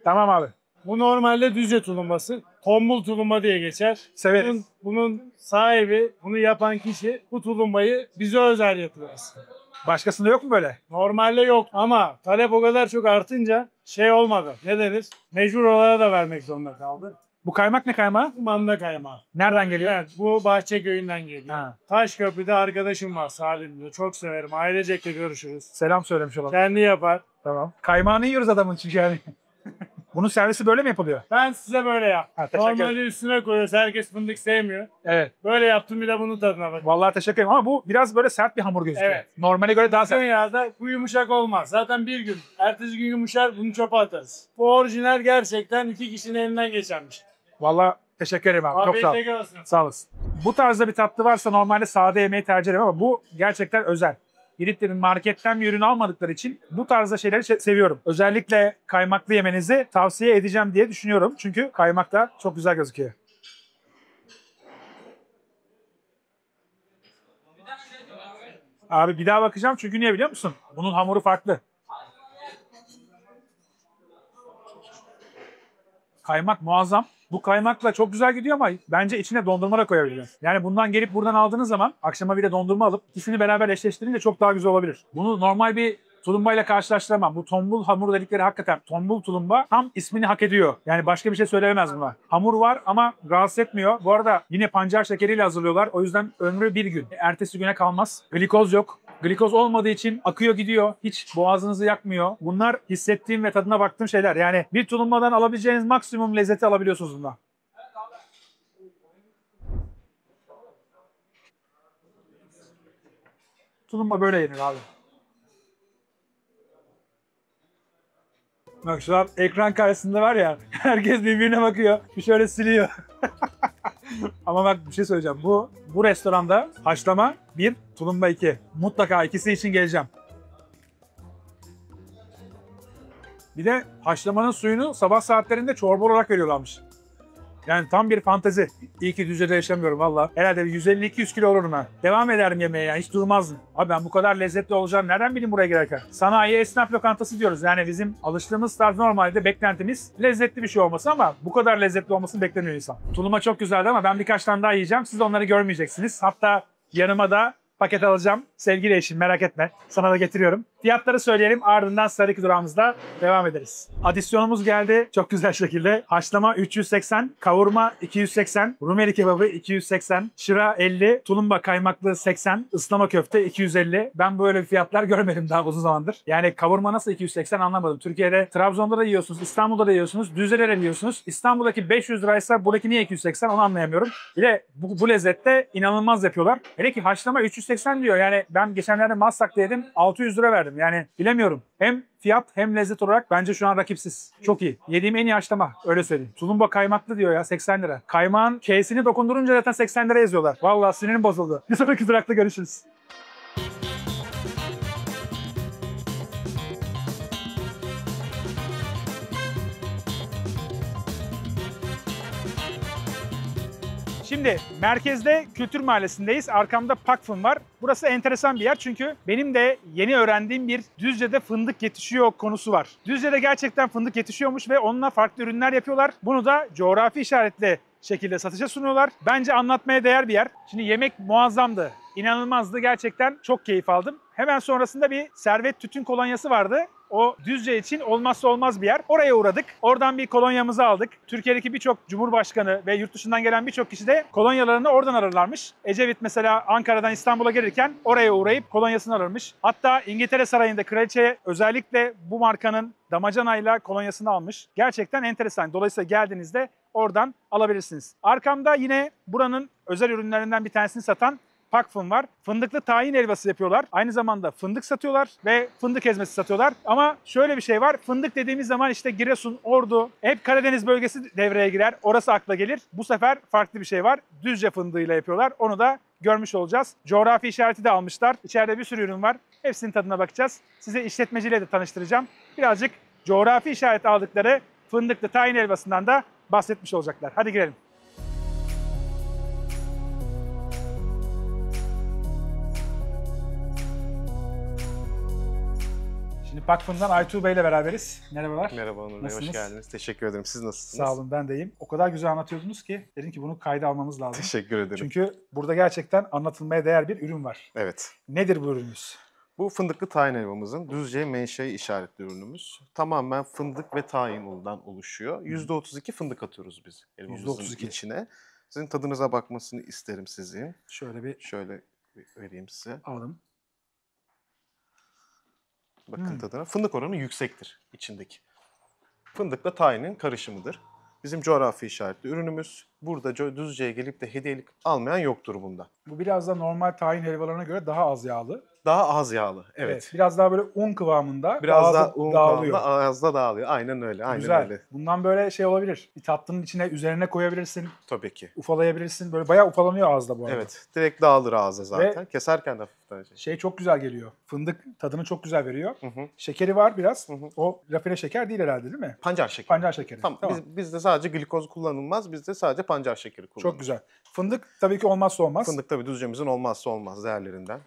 Tamam abi. Bu normalde Düzce tulumbası. Tombul tulumba diye geçer. Severiz. Bunun sahibi, bunu yapan kişi bu tulumbayı bize özel yapıyor aslında. Başkasında yok mu böyle? Normalde yok ama talep o kadar çok artınca şey olmadı. Ne deriz? Mecbur olarak da vermek zorunda kaldı. Bu kaymak ne kaymağı? Manda kaymağı. Nereden geliyor? Evet, bu Bahçeköy'ünden geliyor. Ha. Taşköprü'de arkadaşım var Salim diyor. Çok severim. Ailecek de görüşürüz. Selam söylemiş olalım. Kendi yapar. Tamam. Kaymağını yiyoruz adamın çünkü yani. Bunun servisi böyle mi yapılıyor? Ben size böyle yaptım. Ha, teşekkür ederim. Normalde üstüne koyuyoruz. Herkes fındık sevmiyor. Evet. Böyle yaptım, bir de bunun tadına bak. Vallahi teşekkür ederim ama bu biraz böyle sert bir hamur gözüküyor. Evet. Normale göre daha sert. Dünyada bu yumuşak olmaz. Zaten bir gün. Ertesi gün yumuşar, bunu çöpe atarız. Bu orijinal, gerçekten 2 kişinin elinden geçenmiş. Vallahi teşekkür ederim abi. Çok sağ ol. Afiyet olsun. Sağ olasın. Bu tarzda bir tatlı varsa normalde sade yemeği tercih ederim ama bu gerçekten özel. Giritlerin marketten bir ürün almadıkları için bu tarzda şeyleri seviyorum. Özellikle kaymaklı yemenizi tavsiye edeceğim diye düşünüyorum. Çünkü kaymak da çok güzel gözüküyor. Abi bir daha bakacağım çünkü niye biliyor musun? Bunun hamuru farklı. Kaymak muazzam. Bu kaymakla çok güzel gidiyor ama bence içine dondurma da koyabiliriz. Yani bundan gelip buradan aldığınız zaman akşama bir de dondurma alıp ikisini beraber eşleştirince çok daha güzel olabilir. Bunu normal bir tulumbayla karşılaştıramam. Bu tombul hamur dedikleri hakikaten tombul tulumba tam ismini hak ediyor. Yani başka bir şey söylemez buna. Hamur var ama rahatsız etmiyor. Bu arada yine pancar şekeriyle hazırlıyorlar. O yüzden ömrü bir gün. Ertesi güne kalmaz. Glikoz yok. Glikoz olmadığı için akıyor gidiyor. Hiç boğazınızı yakmıyor. Bunlar hissettiğim ve tadına baktığım şeyler. Yani bir tulumbadan alabileceğiniz maksimum lezzeti alabiliyorsunuz bundan. Tulumba böyle yenir abi. Bak şu an ekran karşısında var ya, herkes birbirine bakıyor. Bir şöyle siliyor. Ama bak bir şey söyleyeceğim. Bu restoranda haşlama 1, tulumba 2. Mutlaka ikisi için geleceğim. Bir de haşlamanın suyunu sabah saatlerinde çorba olarak veriyorlarmış. Yani tam bir fantezi. İyi ki Düzce'de yaşamıyorum valla. Herhalde 150-200 kilo olurum ha. Devam ederim yemeğe ya. Hiç durmazdım. Abi ben bu kadar lezzetli olacağını nereden bileyim buraya girerken? Sanayi esnaf lokantası diyoruz. Yani bizim alıştığımız tarz normalde beklentimiz lezzetli bir şey olması ama bu kadar lezzetli olmasını beklemiyor insan. Tuluma çok güzeldi ama ben birkaç tane daha yiyeceğim. Siz de onları görmeyeceksiniz. Hatta yanıma da paket alacağım. Sevgili eşim merak etme. Sana da getiriyorum. Fiyatları söyleyelim, ardından Sarıkı durağımızda devam ederiz. Adisyonumuz geldi çok güzel şekilde. Haşlama 380, kavurma 280, Rumeli kebabı 280, şıra 50, tulumba kaymaklı 80, ıslama köfte 250. Ben böyle fiyatlar görmedim daha uzun zamandır. Yani kavurma nasıl 280 anlamadım. Türkiye'de Trabzon'da da yiyorsunuz, İstanbul'da da yiyorsunuz, Düzce'de de yiyorsunuz. İstanbul'daki 500 liraysa buradaki niye 280 onu anlayamıyorum. Bir de bu lezzette inanılmaz yapıyorlar. Hele ki haşlama 380 diyor. Yani ben geçenlerde Maslak'ta yedim 600 lira verdim. Yani bilemiyorum. Hem fiyat hem lezzet olarak bence şu an rakipsiz. Çok iyi. Yediğim en iyi haşlama. Öyle söyleyeyim. Tulumba kaymaklı diyor ya 80 lira. Kaymağın K'sini dokundurunca zaten 80 lira yazıyorlar. Vallahi sinirim bozuldu. Bir sonraki durakta görüşürüz. Şimdi merkezde Kültür Mahallesi'ndeyiz. Arkamda Pakfın var. Burası enteresan bir yer çünkü benim de yeni öğrendiğim bir Düzce'de fındık yetişiyor konusu var. Düzce'de gerçekten fındık yetişiyormuş ve onunla farklı ürünler yapıyorlar. Bunu da coğrafi işaretli şekilde satışa sunuyorlar. Bence anlatmaya değer bir yer. Şimdi yemek muazzamdı. İnanılmazdı. Gerçekten çok keyif aldım. Hemen sonrasında bir Servet Tütün kolonyası vardı. O Düzce için olmazsa olmaz bir yer. Oraya uğradık. Oradan bir kolonyamızı aldık. Türkiye'deki birçok cumhurbaşkanı ve yurt dışından gelen birçok kişi de kolonyalarını oradan alırlarmış. Ecevit mesela Ankara'dan İstanbul'a gelirken oraya uğrayıp kolonyasını alırmış. Hatta İngiltere Sarayı'nda kraliçe özellikle bu markanın damacanayla kolonyasını almış. Gerçekten enteresan. Dolayısıyla geldiğinizde oradan alabilirsiniz. Arkamda yine buranın özel ürünlerinden bir tanesini satan Pakfın var. Fındıklı tahin helvası yapıyorlar. Aynı zamanda fındık satıyorlar ve fındık ezmesi satıyorlar. Ama şöyle bir şey var. Fındık dediğimiz zaman işte Giresun, Ordu, hep Karadeniz bölgesi devreye girer. Orası akla gelir. Bu sefer farklı bir şey var. Düzce fındığıyla yapıyorlar. Onu da görmüş olacağız. Coğrafi işareti de almışlar. İçeride bir sürü ürün var. Hepsinin tadına bakacağız. Size işletmeciyle de tanıştıracağım. Birazcık coğrafi işareti aldıkları fındıklı tahin helvasından da bahsetmiş olacaklar. Hadi girelim. Şimdi Pakfın'dan Aytuğ Bey ile beraberiz. Merhabalar. Merhaba Onur Bey, Nasılsınız? hoş geldiniz. Teşekkür ederim. Siz nasılsınız? Sağ olun, ben de iyiyim. O kadar güzel anlatıyordunuz ki dedim ki bunu kayda almamız lazım. Teşekkür ederim. Çünkü burada gerçekten anlatılmaya değer bir ürün var. Evet. Nedir bu ürünümüz? Bu fındıklı tahin helvamızın Düzce menşei işaretli ürünümüz. Tamamen fındık ve tahin unundan oluşuyor. %32 fındık atıyoruz biz helvamızın %32. içine. Sizin tadınıza bakmasını isterim sizin. Şöyle Vereyim size. alalım. Bakın tadına. Fındık oranı yüksektir içindeki. Fındıkla tayinin karışımıdır. Bizim coğrafi işaretli ürünümüz. Burada Düzce'ye gelip de hediyelik almayan yoktur bunda. Bu biraz da normal tahin helvalarına göre daha az yağlı. Daha az yağlı, evet. Biraz daha böyle un kıvamında. Biraz daha daha un dağılıyor. kıvamında, az da dağılıyor. Aynen öyle, aynen Güzel. öyle. Bundan böyle şey olabilir. Bir tatlının içine üzerine koyabilirsin. Tabii ki. Ufalayabilirsin. Böyle bayağı ufalanıyor ağızda bu arada. Evet, direkt dağılır ağza zaten. Keserken de hafiften. Şey çok güzel geliyor. Fındık tadını çok güzel veriyor. Hı hı. Şekeri var biraz. Hı hı. O rafine şeker değil herhalde değil mi? Pancar şekeri. Pancar şekeri. Tamam. Tamam. Bizde sadece glikoz kullanılmaz. Bizde sadece pancar şekeri kullanılır. Çok güzel. Fındık tabii ki olmazsa olmaz. Fındık tabii Düzce'mizin olmazsa olmaz değerlerinden.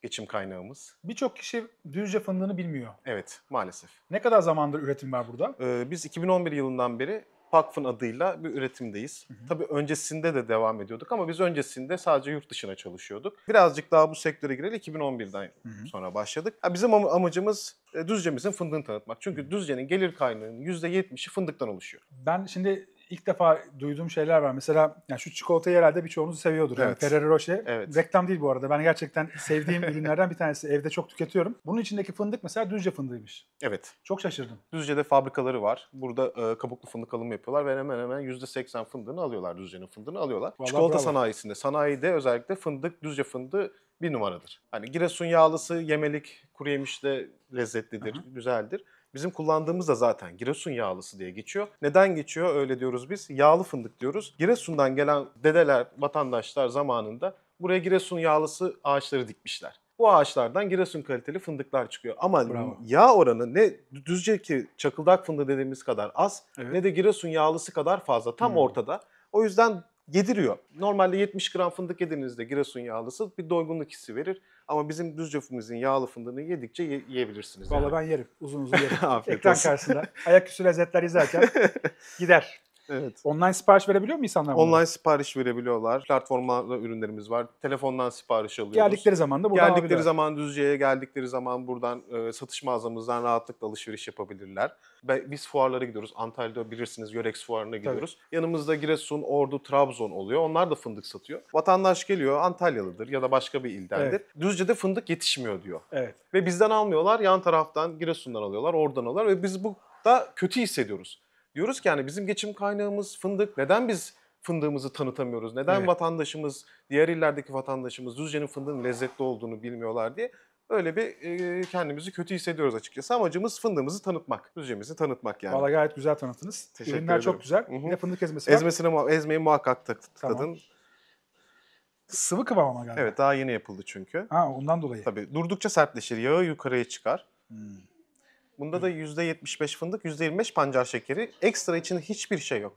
Geçim kaynağımız. Birçok kişi Düzce fındığını bilmiyor. Evet, maalesef. Ne kadar zamandır üretim var burada? Biz 2011 yılından beri Pakfın adıyla bir üretimdeyiz. Tabii öncesinde de devam ediyorduk ama biz öncesinde sadece yurt dışına çalışıyorduk. Birazcık daha bu sektöre gireli 2011'den sonra başladık. Bizim amacımız Düzce'mizin fındığını tanıtmak. Çünkü Düzce'nin gelir kaynağının %70'i fındıktan oluşuyor. Ben şimdi ilk defa duyduğum şeyler var. Mesela yani şu çikolatayı herhalde birçoğunuz seviyordur. Yani Evet. Ferrero Rocher. Evet. Reklam değil bu arada. Ben gerçekten sevdiğim ürünlerden bir tanesi. Evde çok tüketiyorum. Bunun içindeki fındık mesela Düzce fındığıymış. Evet. Çok şaşırdım. Düzce'de fabrikaları var. Burada kabuklu fındık alımı yapıyorlar ve hemen hemen %80 fındığını alıyorlar. Düzce'nin fındığını alıyorlar. Vallahi Çikolata bravo. sanayisinde, sanayide özellikle fındık, Düzce fındığı bir numaradır. Hani Giresun yağlısı yemelik, kuru yemişte lezzetlidir, güzeldir. Bizim kullandığımız da zaten Giresun yağlısı diye geçiyor. Neden geçiyor? Öyle diyoruz biz. Yağlı fındık diyoruz. Giresun'dan gelen dedeler, vatandaşlar zamanında buraya Giresun yağlısı ağaçları dikmişler. Bu ağaçlardan Giresun kaliteli fındıklar çıkıyor. Ama Bravo. yağ yağ oranı ne Düzce'deki çakıldak fındığı dediğimiz kadar az, Evet. ne de Giresun yağlısı kadar fazla. Tam ortada. O yüzden yediriyor. Normalde 70 gram fındık yediğinizde Giresun yağlısı bir doygunluk hissi verir. Ama bizim Düzce'mizin yağlı fındığını yedikçe yiyebilirsiniz. Vallahi yani. ben yerim. Uzun uzun yerim. Afiyet Ekran olsun. karşısında. Ayaküstü lezzetler izlerken gider. Evet. Online sipariş verebiliyor mu insanlar bunları? Online sipariş verebiliyorlar. Platformlarda ürünlerimiz var. Telefondan sipariş alıyoruz. Geldikleri zaman da buradan Geldikleri alabiliyorlar. zaman Düzce'ye geldikleri zaman buradan satış mağazamızdan rahatlıkla alışveriş yapabilirler. Biz fuarlara gidiyoruz. Antalya'da bilirsiniz Görex fuarına gidiyoruz. Yanımızda Giresun, Ordu, Trabzon oluyor. Onlar da fındık satıyor. Vatandaş geliyor Antalyalıdır ya da başka bir ildendir. Evet. Düzce'de fındık yetişmiyor diyor. Evet. Ve bizden almıyorlar. Yan taraftan Giresun'dan alıyorlar. Oradan alıyorlar ve biz bu da kötü hissediyoruz. Diyoruz ki yani bizim geçim kaynağımız fındık. Neden biz fındığımızı tanıtamıyoruz? Neden Evet. vatandaşımız, diğer illerdeki vatandaşımız Düzce'nin fındığının lezzetli olduğunu bilmiyorlar diye öyle bir kendimizi kötü hissediyoruz açıkçası. Amacımız fındığımızı tanıtmak, Düzce'mizi tanıtmak yani. Vallahi gayet güzel tanıttınız. Teşekkür Ürünler çok ederim. güzel. Hı hı. Bir de fındık ezmesi var. Ezmeyi muhakkak Tamam. tadın. Sıvı kıvam ama galiba. Evet, daha yeni yapıldı çünkü. Ha, ondan dolayı. Tabii durdukça sertleşir, yağı yukarıya çıkar. Bunda da %75 fındık, %25 pancar şekeri. Ekstra için hiçbir şey yok.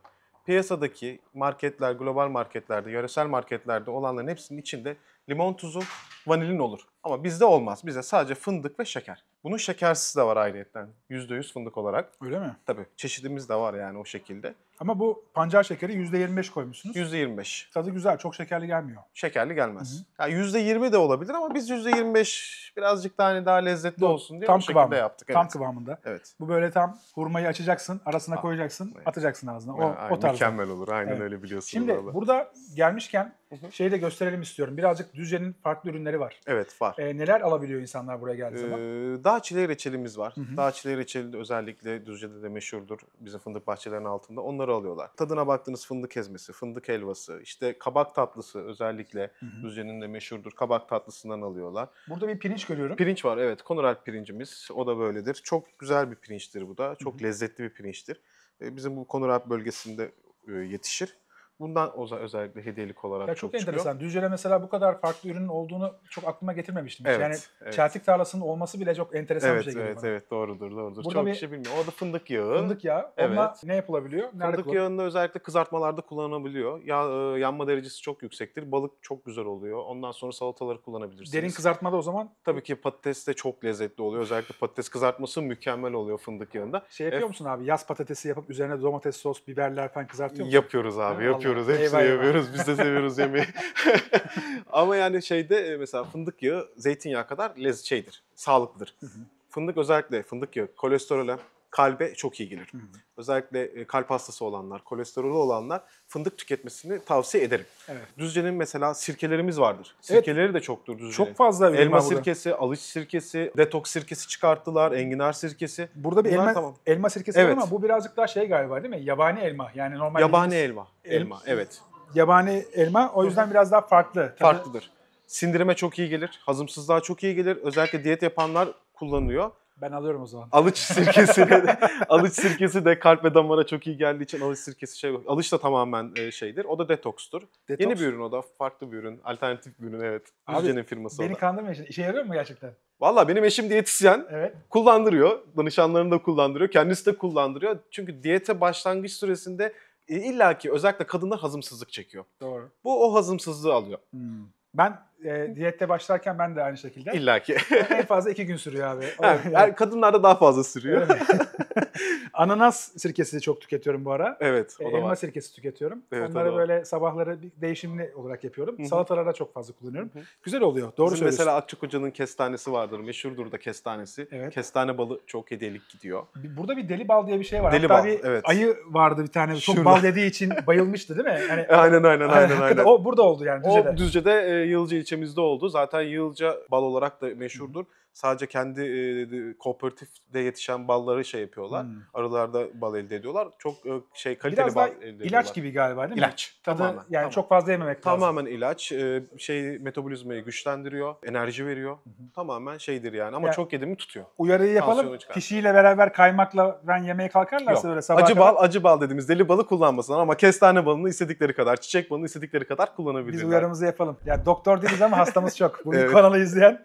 Piyasadaki marketler, global marketlerde, yöresel marketlerde olanların hepsinin içinde limon tuzu, vanilin olur. Ama bizde olmaz. Bizde sadece fındık ve şeker. Bunun şekersiz de var ayrıyetten. %100 fındık olarak. Öyle mi? Tabii çeşidimiz de var yani o şekilde. Ama bu pancar şekeri %25 koymuşsunuz. %25. Tadı güzel. Çok şekerli gelmiyor. Şekerli gelmez. Yani %20 de olabilir ama biz %25 birazcık daha lezzetli olsun diye Tam o şekilde kıvamında. yaptık. Tam Evet. kıvamında. Evet. Bu böyle tam hurmayı açacaksın, arasına koyacaksın, evet. atacaksın ağzına. Aynen, O tarzda. mükemmel olur. Aynen Evet. öyle biliyorsunuz. Şimdi vallahi. burada gelmişken şeyi de gösterelim istiyorum. Birazcık Düzce'nin farklı ürünleri var. Evet var. Neler alabiliyor insanlar buraya geldiği zaman? Dağ çileği reçelimiz var. Dağ çileği reçeli de özellikle Düzce'de de meşhurdur. Bizim fındık bahçelerinin altında. Onları alıyorlar. Tadına baktığınız fındık ezmesi, fındık helvası, işte kabak tatlısı özellikle Düzce'nin de meşhurdur. Kabak tatlısından alıyorlar. Burada bir pirinç görüyorum. Pirinç var, evet. Konuralp pirincimiz. O da böyledir. Çok güzel bir pirinçtir bu da. Çok lezzetli bir pirinçtir. Bizim bu Konuralp bölgesinde yetişir. Bundan özellikle hediyelik olarak Ya çok çıkıyor. enteresan. Düzce'de mesela bu kadar farklı ürünün olduğunu çok aklıma getirmemiştim. Evet, Yani evet. çeltik tarlasının olması bile çok enteresan bir Evet, şey geliyor evet, bana. evet. Doğrudur. Burada Çok bir kişi bilmiyor. Orada fındık yağı. Fındık yağı. Evet. Onunla ne yapılabiliyor? Nerede Fındık kullanılıyor? yağında özellikle kızartmalarda kullanılabiliyor. Yanma derecesi çok yüksektir. Balık çok güzel oluyor. Ondan sonra salataları kullanabilirsiniz. Derin kızartmada o zaman Tabii ki patates de çok lezzetli oluyor. Özellikle patates kızartması mükemmel oluyor fındık yağında. şey yapıyor musun abi? Yaz patatesi yapıp üzerine domates sos, biberler falan kızartıyor musun? Yapıyoruz abi, Ha, yapıyoruz. Allah. Hepsini Eyvah, eyvah. yapıyoruz. Biz de seviyoruz yemeği. Ama yani mesela fındık yağı zeytinyağı kadar şeydir, sağlıklıdır. Fındık özellikle fındık yağı kolesterole, kalbe çok iyi gelir. Özellikle kalp hastası olanlar, kolesterolü olanlar fındık tüketmesini tavsiye ederim. Evet. Düzce'nin mesela sirkelerimiz vardır. Sirkeleri de çoktur Düzce'nin. Çok fazla ürün Elma var burada. sirkesi, alıç sirkesi, detoks sirkesi çıkarttılar, enginar sirkesi. Burada bir Bunlar elma sirkesi var Evet. ama bu birazcık daha şey galiba değil mi? Yabani elma. Yani normal Yabani bildiğimiz elma, evet. Yabani elma o yüzden biraz daha farklı. Tadı- Farklıdır. Sindirime çok iyi gelir, hazımsızlığa çok iyi gelir. Özellikle diyet yapanlar kullanıyor. Ben alıyorum o zaman. Alıç sirkesi de kalp ve damara çok iyi geldiği için alıç sirkesi alıç da tamamen şeydir. O da detokstur. Detoks. Yeni bir ürün o da. Farklı bir ürün. Alternatif bir ürün evet. Abi, Düzce'nin firması o Beni da. kandırmayın şimdi. İşe yarıyor mu gerçekten? Valla benim eşim diyetisyen. Evet. Kullandırıyor. Danışanlarını da kullandırıyor. Kendisi de kullandırıyor. Çünkü diyete başlangıç süresinde illaki özellikle kadınlar hazımsızlık çekiyor. Doğru. Bu o hazımsızlığı alıyor. Ben diyette başlarken ben de aynı şekilde. İllaki. En fazla 2 gün sürüyor abi. Yani kadınlarda daha fazla sürüyor. Öyle mi? Ananas sirkesi çok tüketiyorum bu ara. Evet, o da Elma var. sirkesi tüketiyorum. Evet, o Onları da var. böyle sabahları bir değişimli olarak yapıyorum. Hı hı. Salatalarda çok fazla kullanıyorum. Güzel oluyor. Doğru Bizim söylüyorsun. mesela Akçak Hoca'nın kestanesi vardır. Meşhurdur da kestanesi. Evet. Kestane balı çok hediyelik gidiyor. Burada bir deli bal diye bir şey var. Deli Hatta bal, bir evet. ayı vardı bir tane. Çok Şurada. bal dediği için bayılmıştı değil mi? Hani, Aynen. hakikaten o burada oldu yani Düzce'de. O Düzce'de Yığılca ilçemizde oldu. Zaten Yığılca bal olarak da meşhurdur. Sadece kendi kooperatifde yetişen balları şey yapıyorlar. Arılarda bal elde ediyorlar. Çok kaliteli Biraz bal daha elde ediyorlar. ilaç gibi galiba değil mi? İlaç. Tadı Tamamen. yani Tamamen. çok fazla yememek lazım. Tamamen ilaç. Metabolizmayı güçlendiriyor. Enerji veriyor. Tamamen şeydir yani. Ama Ya- çok yedi mi tutuyor. Uyarıyı yapalım. Tansiyonu çıkar. Kişiyle beraber kaymakla ben yemeğe kalkarlarsa böyle sabah Acı kadar acı bal dediğimiz deli balı kullanmasınlar ama kestane balını istedikleri kadar, çiçek balını istedikleri kadar kullanabilirler. biz uyarımızı yapalım. Ya doktor değiliz ama hastamız çok. Bu Evet. kanalı izleyen.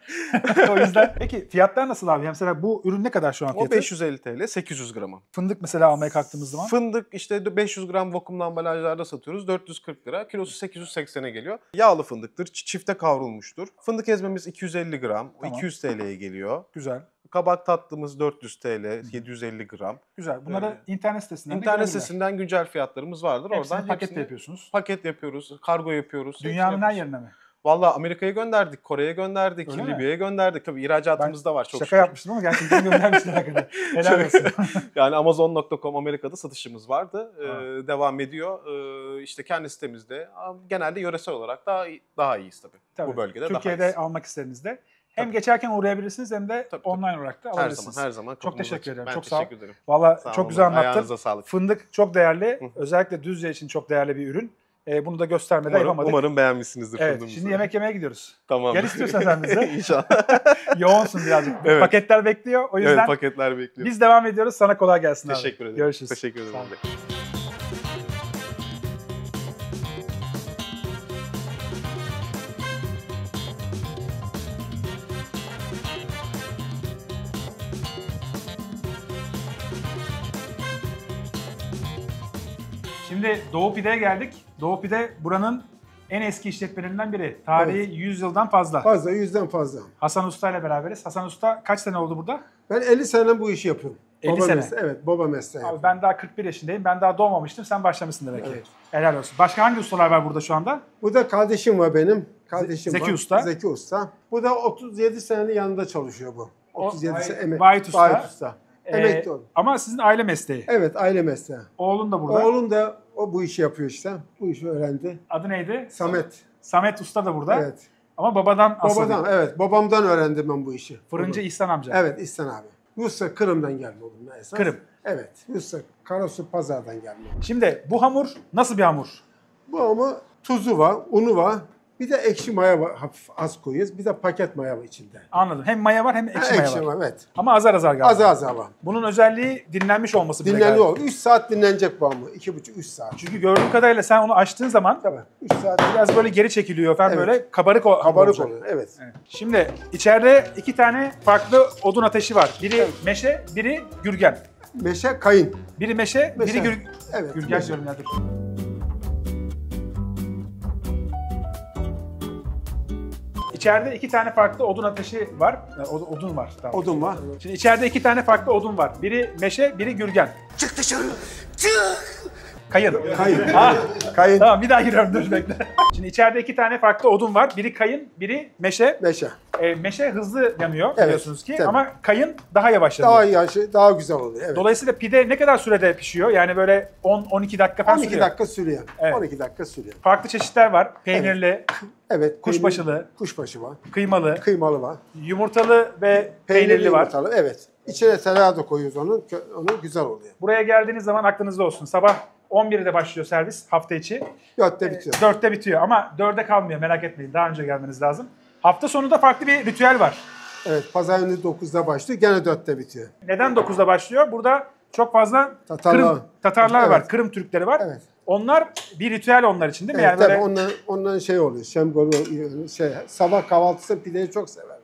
O yüzden. Peki fiyatlar nasıl abi? Mesela bu ürün ne kadar şu an O fiyatı? 550 TL, 800 gramı. Fındık mesela almaya kalktığımız zaman. Fındık işte 500 gram vakumlu ambalajlarda satıyoruz. 440 lira. Kilosu 880'e geliyor. Yağlı fındıktır. Çifte kavrulmuştur. Fındık ezmemiz 250 gram. O Tamam. 200 TL'ye geliyor. Güzel. Kabak tatlımız 400 TL, 750 gram. Güzel. Bunları Evet. internet sitesinden de İnternet görebilirler. sitesinden güncel fiyatlarımız vardır. Hepsini Oradan paketle hepsini yapıyorsunuz. paket yapıyoruz, kargo yapıyoruz. Dünyanın hepsini her yapıyoruz. yerine mi? Valla Amerika'ya gönderdik, Kore'ye gönderdik, Öyle mi? Libya'ya gönderdik. Tabii ihracatımız da var çok Şaka şükür. yapmıştım ama gerçekten göndermişler hakikaten. Helal olsun. Yani Amazon.com Amerika'da satışımız vardı. Ha. Devam ediyor. İşte kendi sitemizde genelde yöresel olarak daha iyiyiz tabii. Tabii. Bu bölgede Türkiye'de daha iyiyiz. almak istediğinizde hem Tabii. geçerken uğrayabilirsiniz hem de Tabii. online olarak da Her alabilirsiniz. zaman, her zaman. Çok kapımız teşekkür açık. ederim. Ben Çok sağ ol. teşekkür ederim. Valla Sağ çok olun. güzel anlattın. Ayağınıza sağlık. Fındık çok değerli. Özellikle Düzce için çok değerli bir ürün. Bunu da göstermeden yapamadık. Umarım beğenmişsinizdir Evet, fındığımızı. şimdi yemek yemeye gidiyoruz. Tamam. Gel istiyorsan sen bize. İnşallah. Yoğunsun birazcık. Evet. Paketler bekliyor. O yüzden Evet, paketler bekliyorum. biz devam ediyoruz. Sana kolay gelsin abi. Teşekkür ederim. Görüşürüz. Teşekkür ederim. Sağ ol. abi. Şimdi Doğu Pide'ye geldik. Doğu Pide buranın en eski işletmelerinden biri. Tarihi 100 yıldan fazla. Fazla, 100'den fazla. Hasan Usta ile beraberiz. Hasan Usta kaç sene oldu burada? Ben 50 sene bu işi yapıyorum. 50 baba sene. Mesleği, evet, baba mesleği. Abi ben daha 41 yaşındayım. Ben daha doğmamıştım. Sen başlamışsın demek ki. Evet. Helal olsun. Başka hangi ustalar var burada şu anda? Bu da kardeşim var benim. Kardeşim Zeki var. Usta. Zeki Usta. Bu da 37 senenin yanında çalışıyor bu. 37 sene emek. Vahit Usta. Vahit Usta. Emekli oldu. Ama sizin aile mesleği. Evet, aile mesleği. Oğlun da burada. Oğlum da bu işi yapıyor işte. Bu işi öğrendi. Adı neydi? Samet. Samet Usta da burada. Evet. Ama babadan asıldı. Babadan, evet. Babamdan öğrendim ben bu işi. Fırıncı Babam. İhsan amca. Evet, İhsan abi. Yusuf Kırım'dan gelme oğlum esas. Kırım. Evet. Yusuf Karasu Pazar'dan gelme. Şimdi bu hamur nasıl bir hamur? Bu ama tuzu var, unu var. Bir de ekşi maya var, hafif az koyuyoruz. Bir de paket maya var içinde. Anladım. Hem maya var hem ekşi maya var. Evet. Ama azar azar galiba. Az az var. Bunun özelliği dinlenmiş olması bize Dinleniyor. galiba. 3 saat dinlenecek bu hamur. 2,5-3 saat. Çünkü gördüğüm kadarıyla sen onu açtığın zaman Tabii. 3 saat biraz böyle geri çekiliyor falan Evet. böyle kabarık hamur kabarık olacak. oluyor. Evet. Evet. Şimdi içeride 2 tane farklı odun ateşi var. Biri meşe, biri gürgen. Meşe kayın. Biri meşe, Meşe. biri Evet. gürgen meşe. diyorum ya dur. İçeride 2 tane farklı odun ateşi var. Yani odun var. Tamam. Odun var. Şimdi içeride 2 tane farklı odun var. Biri meşe, biri gürgen. Kayın. Kayın. Ah, Kayın. tamam bir daha giriyorum dur bekle. Şimdi içeride 2 tane farklı odun var. Biri kayın, biri meşe. Meşe. Meşe hızlı yanıyor Evet, biliyorsunuz ki tabii. ama kayın daha yavaş yanıyor. Daha yaşı, daha güzel oluyor. Evet. Dolayısıyla pide ne kadar sürede pişiyor? Yani böyle 10-12 dakika falan 12 sürüyor. dakika sürüyor. Evet. 12 dakika sürüyor. Farklı çeşitler var. Peynirli, Evet. Kuşbaşılı. Kuşbaşı var. kıymalı, Kıymalı var. yumurtalı ve peynirli var. yumurtalı, evet. İçine tereyağı da koyuyoruz onun güzel oluyor. Buraya geldiğiniz zaman aklınızda olsun. Sabah 11'de başlıyor servis hafta içi. 4'te bitiyor. 4'te bitiyor ama 4'e kalmıyor merak etmeyin. Daha önce gelmeniz lazım. Hafta sonu da farklı bir ritüel var. Evet, pazar günü 9'da başlıyor, gene 4'te bitiyor. Neden 9'da başlıyor? Burada çok fazla Tatarlar. var, Evet. Kırım Türkleri var. Evet. Onlar bir ritüel onlar için değil mi? Evet, Yani tabii böyle onların şey oluyor, şemgolu, sabah kahvaltısı pideyi çok severler.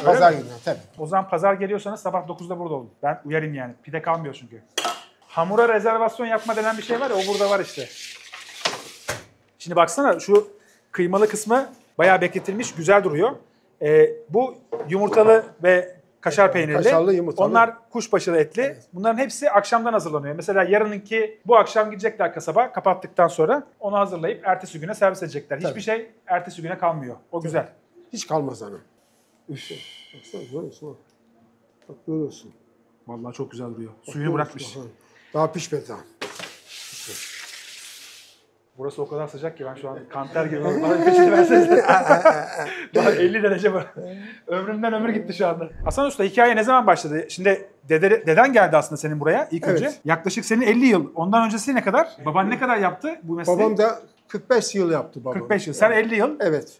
Pazar günü tabii. o zaman pazar geliyorsanız sabah 9'da burada olun. Ben uyarayım yani. Pide kalmıyor çünkü. Hamura rezervasyon yapma denen bir şey var ya, o burada var işte. Şimdi baksana şu kıymalı kısmı bayağı bekletilmiş, güzel duruyor. Bu yumurtalı ve kaşar peynirli. Kaşarlı, yumurtalı. Onlar kuşbaşılı etli. Bunların hepsi akşamdan hazırlanıyor. Mesela yarınınki bu akşam gidecekler kasaba kapattıktan sonra onu hazırlayıp ertesi güne servis edecekler. Hiçbir Tabii. şey ertesi güne kalmıyor. O güzel. Hiç kalmaz hanım. Üf. Baksana, görüyorsun. Bak görüyorsun. Vallahi çok güzel duruyor. Bak, Suyunu bırakmış. görüyorsun. Daha pişmedi daha. Burası o kadar sıcak ki ben şu an kanter gibi. Bana bir peçete versenize. Daha 50 derece var. Ömrümden ömür gitti şu anda. Hasan Usta hikaye ne zaman başladı? Şimdi deden geldi aslında senin buraya ilk önce. Evet. Yaklaşık senin 50 yıl. Ondan öncesi ne kadar? Baban ne kadar yaptı bu mesleği? Babam da 45 yıl yaptı babam. 45 yıl. Sen 50 yıl. Evet.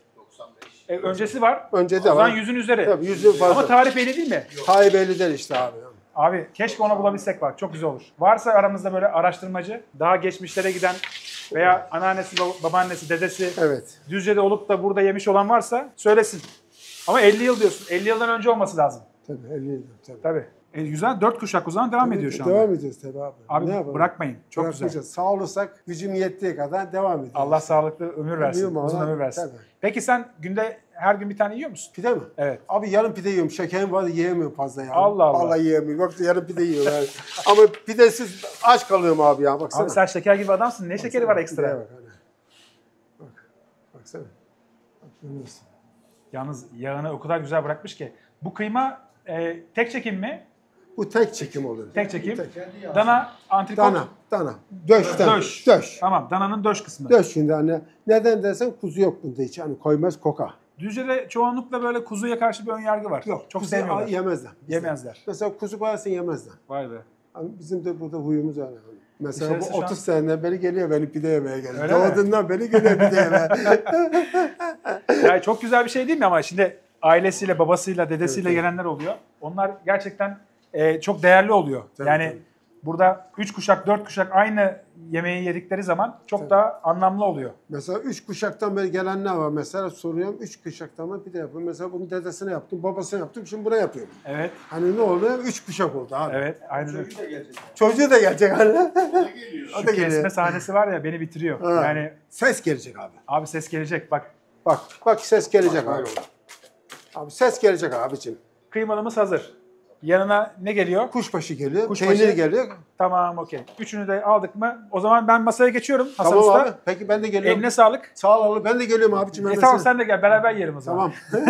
Öncesi var. Önce O de zaman var. 100'ün üzeri. Tabii 100'ün fazla. Ama tarih belli değil mi? Tayyip Eli'den işte abi. Abi keşke onu bulabilsek bak. Çok güzel olur. Varsa aramızda böyle araştırmacı, daha geçmişlere giden veya anneannesi, babaannesi, dedesi Evet. Düzce'de olup da burada yemiş olan varsa söylesin. Ama 50 yıl diyorsun. 50 yıldan önce olması lazım. Tabii 50 yıl. Tabii. Tabii. Güzel. 4 kuşak o zaman devam ediyor şu anda. Devam edeceğiz tabii abi. Abi Ne yapalım? bırakmayın. Çok Bırakmayacağız. güzel. Sağ olursak gücüm yettiği kadar devam edeceğiz. Allah sağlıklı ömür versin. Ömür Uzun Allah, ömür versin. tabii. Peki sen günde her gün bir tane yiyor musun? Pide mi? Evet. Abi yarım pide yiyorum. Şekerim var yiyemiyorum fazla ya. Allah Allah. Vallahi yiyemiyorum. Yoksa yarım pide yiyorum yani. Ama pidesiz aç kalıyorum abi ya. Baksana. Abi sen şeker gibi adamsın. Ne şekeri var Pideye ekstra? Bak, hani. Bak. Baksana. Bak, görüyorsun. Yalnız yağını o kadar güzel bırakmış ki. Bu kıyma tek çekim mi? Bu tek çekim oluyor. Tek çekim. Tek. Dana, antrikot. Dana. Döşten. Döş. Tamam, dananın döş kısmı. Döş şimdi hani. Neden dersen kuzu yok bunda hiç. Hani koymaz koka. Düzce'de çoğunlukla böyle kuzuya karşı bir ön yargı var. Yok. Çok kuzu sevmiyorlar. Yemezler. Yemezler. Mesela kuzu koyarsın yemezler. Vay be. Hani bizim de burada huyumuz öyle. Mesela İçerisi bu şu an- 30 seneden beri geliyor beni pide yemeye geliyor. Öyle mi? Doğduğundan beri geliyor pide yemeye. Yani çok güzel bir şey değil mi ama şimdi ailesiyle, babasıyla, dedesiyle Evet, gelenler oluyor. Onlar gerçekten çok değerli oluyor. Tabii, yani tabii. burada 3 kuşak, 4 kuşak aynı yemeği yedikleri zaman çok daha anlamlı oluyor. Mesela 3 kuşaktan beri gelenler var. Mesela soruyorum 3 kuşaktan beri pide yapıyorum. Mesela bunu dedesine yaptım, babasına yaptım, şimdi buna yapıyorum. Evet, Hani ne oluyor? 3 kuşak oldu abi. evet. Aynen öyle. Çocuğu da gelecek hani. O Şu da kesme geliyor. sahnesi var ya beni bitiriyor. Ha. Yani Ses gelecek abi. abi ses gelecek bak. Bak ses gelecek abi. Abi ses gelecek abicim. Kıymalımız hazır. Yanına ne geliyor? Kuşbaşı geliyor, Kuşbaşı. peynir geliyor. Tamam, okey. Üçünü de aldık mı? O zaman ben masaya geçiyorum Hasan Tamam Usta. abi. Peki ben de geliyorum. Eline sağlık. Sağ ol abi. Ben de geliyorum abicim. Ben de Tamam sana- sen de gel. Beraber yiyelim o zaman. Tamam.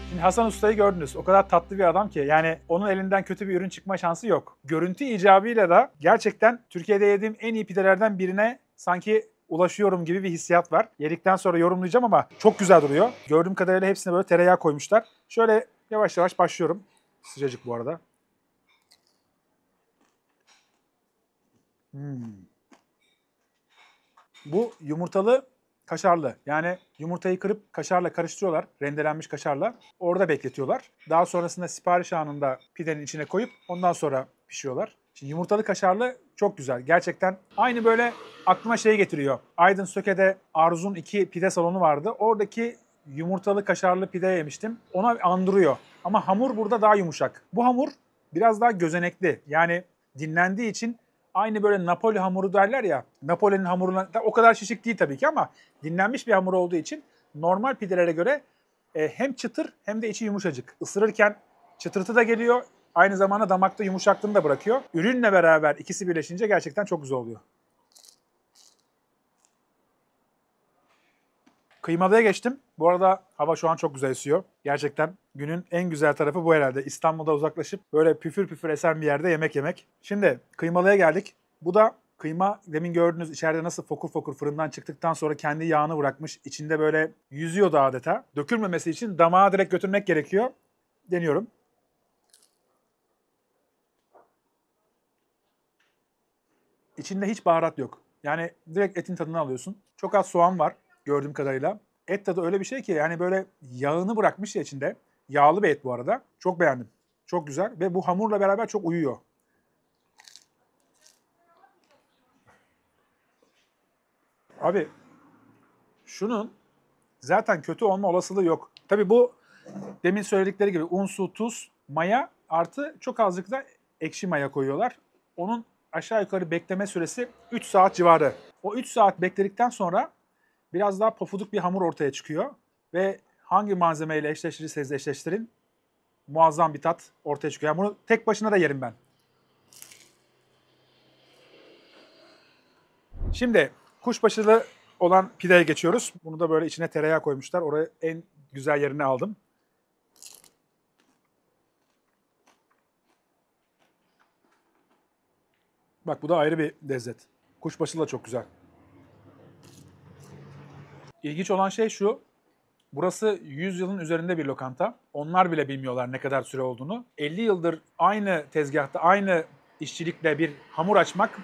Şimdi Hasan Usta'yı gördünüz. O kadar tatlı bir adam ki yani onun elinden kötü bir ürün çıkma şansı yok. Görüntü icabıyla da gerçekten Türkiye'de yediğim en iyi pidelerden birine sanki ulaşıyorum gibi bir hissiyat var. Yedikten sonra yorumlayacağım ama çok güzel duruyor. Gördüğüm kadarıyla hepsine böyle tereyağı koymuşlar. Şöyle yavaş yavaş başlıyorum. Sıcacık bu arada. Bu yumurtalı kaşarlı. Yani yumurtayı kırıp kaşarla karıştırıyorlar. Rendelenmiş kaşarla. Orada bekletiyorlar. Daha sonrasında sipariş anında pidenin içine koyup ondan sonra pişiyorlar. Şimdi yumurtalı kaşarlı çok güzel. Gerçekten aynı böyle aklıma şey getiriyor. Aydın Söke'de Arzun 2 pide salonu vardı. Oradaki yumurtalı kaşarlı pide yemiştim. Ona andırıyor. Ama hamur burada daha yumuşak. Bu hamur biraz daha gözenekli. Yani dinlendiği için aynı böyle Napoli hamuru derler ya. Napoli'nin hamuruna o kadar şişik değil tabii ki ama dinlenmiş bir hamur olduğu için normal pidelere göre hem çıtır hem de içi yumuşacık. Isırırken çıtırtı da geliyor. Aynı zamanda damakta yumuşaklığını da bırakıyor. Ürünle beraber ikisi birleşince gerçekten çok güzel oluyor. Kıymalıya geçtim. Bu arada hava şu an çok güzel esiyor. Gerçekten günün en güzel tarafı bu herhalde. İstanbul'da uzaklaşıp böyle püfür püfür esen bir yerde yemek yemek. Şimdi kıymalıya geldik. Bu da kıyma, demin gördüğünüz içeride nasıl fokur fokur fırından çıktıktan sonra kendi yağını bırakmış. İçinde böyle yüzüyordu adeta. Dökülmemesi için damağa direkt götürmek gerekiyor. Deniyorum. İçinde hiç baharat yok. Yani direkt etin tadını alıyorsun. Çok az soğan var gördüğüm kadarıyla. Et tadı öyle bir şey ki yani böyle yağını bırakmış ya içinde. Yağlı bir et bu arada. Çok beğendim. Çok güzel ve bu hamurla beraber çok uyuyor. Abi şunun zaten kötü olma olasılığı yok. Tabii bu demin söyledikleri gibi un, su, tuz, maya artı çok azıcık da ekşi maya koyuyorlar. Onun aşağı yukarı bekleme süresi 3 saat civarı. O 3 saat bekledikten sonra biraz daha pofuduk bir hamur ortaya çıkıyor. Ve hangi malzemeyle eşleştirirseniz eşleştirin muazzam bir tat ortaya çıkıyor. Yani bunu tek başına da yerim ben. Şimdi kuşbaşılı olan pideye geçiyoruz. Bunu da böyle içine tereyağı koymuşlar. Oraya en güzel yerini aldım. Bak bu da ayrı bir lezzet. Kuşbaşılı da çok güzel. İlginç olan şey şu. Burası 100 yılın üzerinde bir lokanta. Onlar bile bilmiyorlar ne kadar süre olduğunu. 50 yıldır aynı tezgahta, aynı işçilikle bir hamur açmak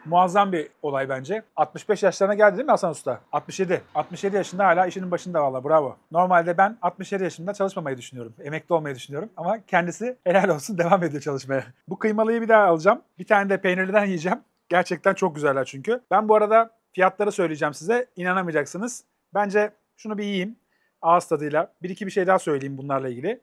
muazzam bir olay bence. 65 yaşlarına geldi değil mi Hasan Usta? 67. 67 yaşında hala işinin başında valla, bravo. Normalde ben 67 yaşında çalışmamayı düşünüyorum. Emekli olmayı düşünüyorum. Ama kendisi helal olsun devam ediyor çalışmaya. Bu kıymalıyı bir daha alacağım. Bir tane de peynirliden yiyeceğim. Gerçekten çok güzeller çünkü. Ben bu arada fiyatları söyleyeceğim size. İnanamayacaksınız. Bence şunu bir yiyeyim. Ağız tadıyla. Bir iki bir şey daha söyleyeyim bunlarla ilgili.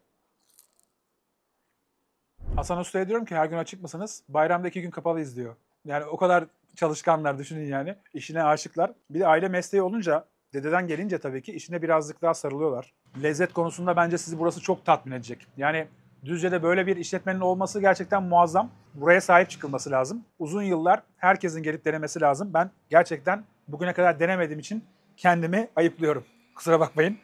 Hasan Usta'ya diyorum ki her gün açık mısınız? Bayramda 2 gün kapalıyız diyor. Yani o kadar çalışkanlar, düşünün yani. İşine aşıklar. Bir de aile mesleği olunca, dededen gelince tabii ki işine birazcık daha sarılıyorlar. Lezzet konusunda bence sizi burası çok tatmin edecek. Yani Düzce'de böyle bir işletmenin olması gerçekten muazzam. Buraya sahip çıkılması lazım. Uzun yıllar herkesin gelip denemesi lazım. Ben gerçekten bugüne kadar denemediğim için kendimi ayıplıyorum. Kusura bakmayın.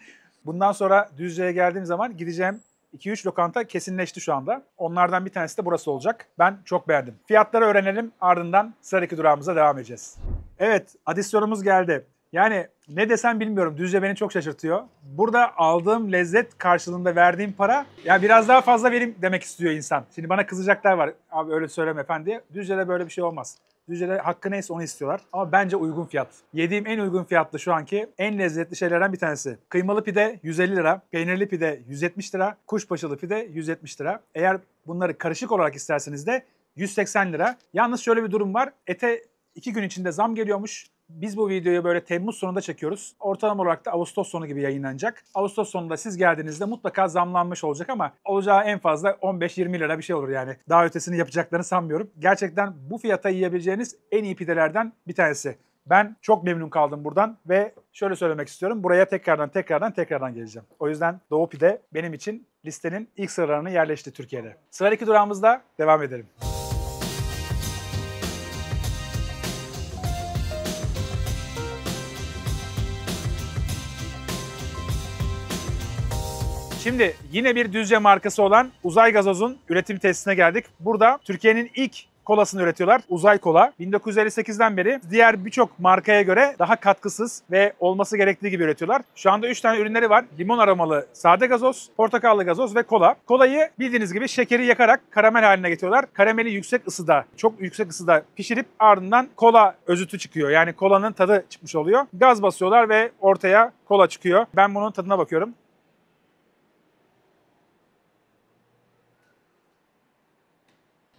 Bundan sonra Düzce'ye geldiğim zaman gideceğim 2-3 lokanta kesinleşti şu anda. Onlardan bir tanesi de burası olacak. Ben çok beğendim. Fiyatları öğrenelim, ardından sıradaki durağımıza devam edeceğiz. Evet, adisyonumuz geldi. Yani ne desem bilmiyorum. Düzce beni çok şaşırtıyor. Burada aldığım lezzet karşılığında verdiğim para, ya biraz daha fazla vereyim demek istiyor insan. Şimdi bana kızacaklar var. Abi öyle söyleme efendi. Düzce'de böyle bir şey olmaz. Düzce'de hakkı neyse onu istiyorlar. Ama bence uygun fiyat. Yediğim en uygun fiyatlı şu anki en lezzetli şeylerden bir tanesi. Kıymalı pide 150 lira, peynirli pide 170 lira, kuşbaşılı pide 170 lira. Eğer bunları karışık olarak isterseniz de 180 lira. Yalnız şöyle bir durum var. Ete 2 gün içinde zam geliyormuş. Biz bu videoyu böyle Temmuz sonunda çekiyoruz. Ortalama olarak da Ağustos sonu gibi yayınlanacak. Ağustos sonunda siz geldiğinizde mutlaka zamlanmış olacak ama olacağı en fazla 15-20 lira bir şey olur yani. Daha ötesini yapacaklarını sanmıyorum. Gerçekten bu fiyata yiyebileceğiniz en iyi pidelerden bir tanesi. Ben çok memnun kaldım buradan ve şöyle söylemek istiyorum. Buraya tekrardan geleceğim. O yüzden Doğu Pide benim için listenin ilk sıralarına yerleşti Türkiye'de. Sıradaki durağımızda devam edelim. Şimdi yine bir Düzce markası olan Uzay Gazoz'un üretim tesisine geldik. Burada Türkiye'nin ilk kolasını üretiyorlar. Uzay Kola. 1958'den beri diğer birçok markaya göre daha katkısız ve olması gerektiği gibi üretiyorlar. Şu anda 3 tane ürünleri var. Limon aromalı sade gazoz, portakallı gazoz ve kola. Kolayı bildiğiniz gibi şekeri yakarak karamel haline getiriyorlar. Karameli yüksek ısıda, çok yüksek ısıda pişirip ardından kola özütü çıkıyor. Yani kolanın tadı çıkmış oluyor. Gaz basıyorlar ve ortaya kola çıkıyor. Ben bunun tadına bakıyorum.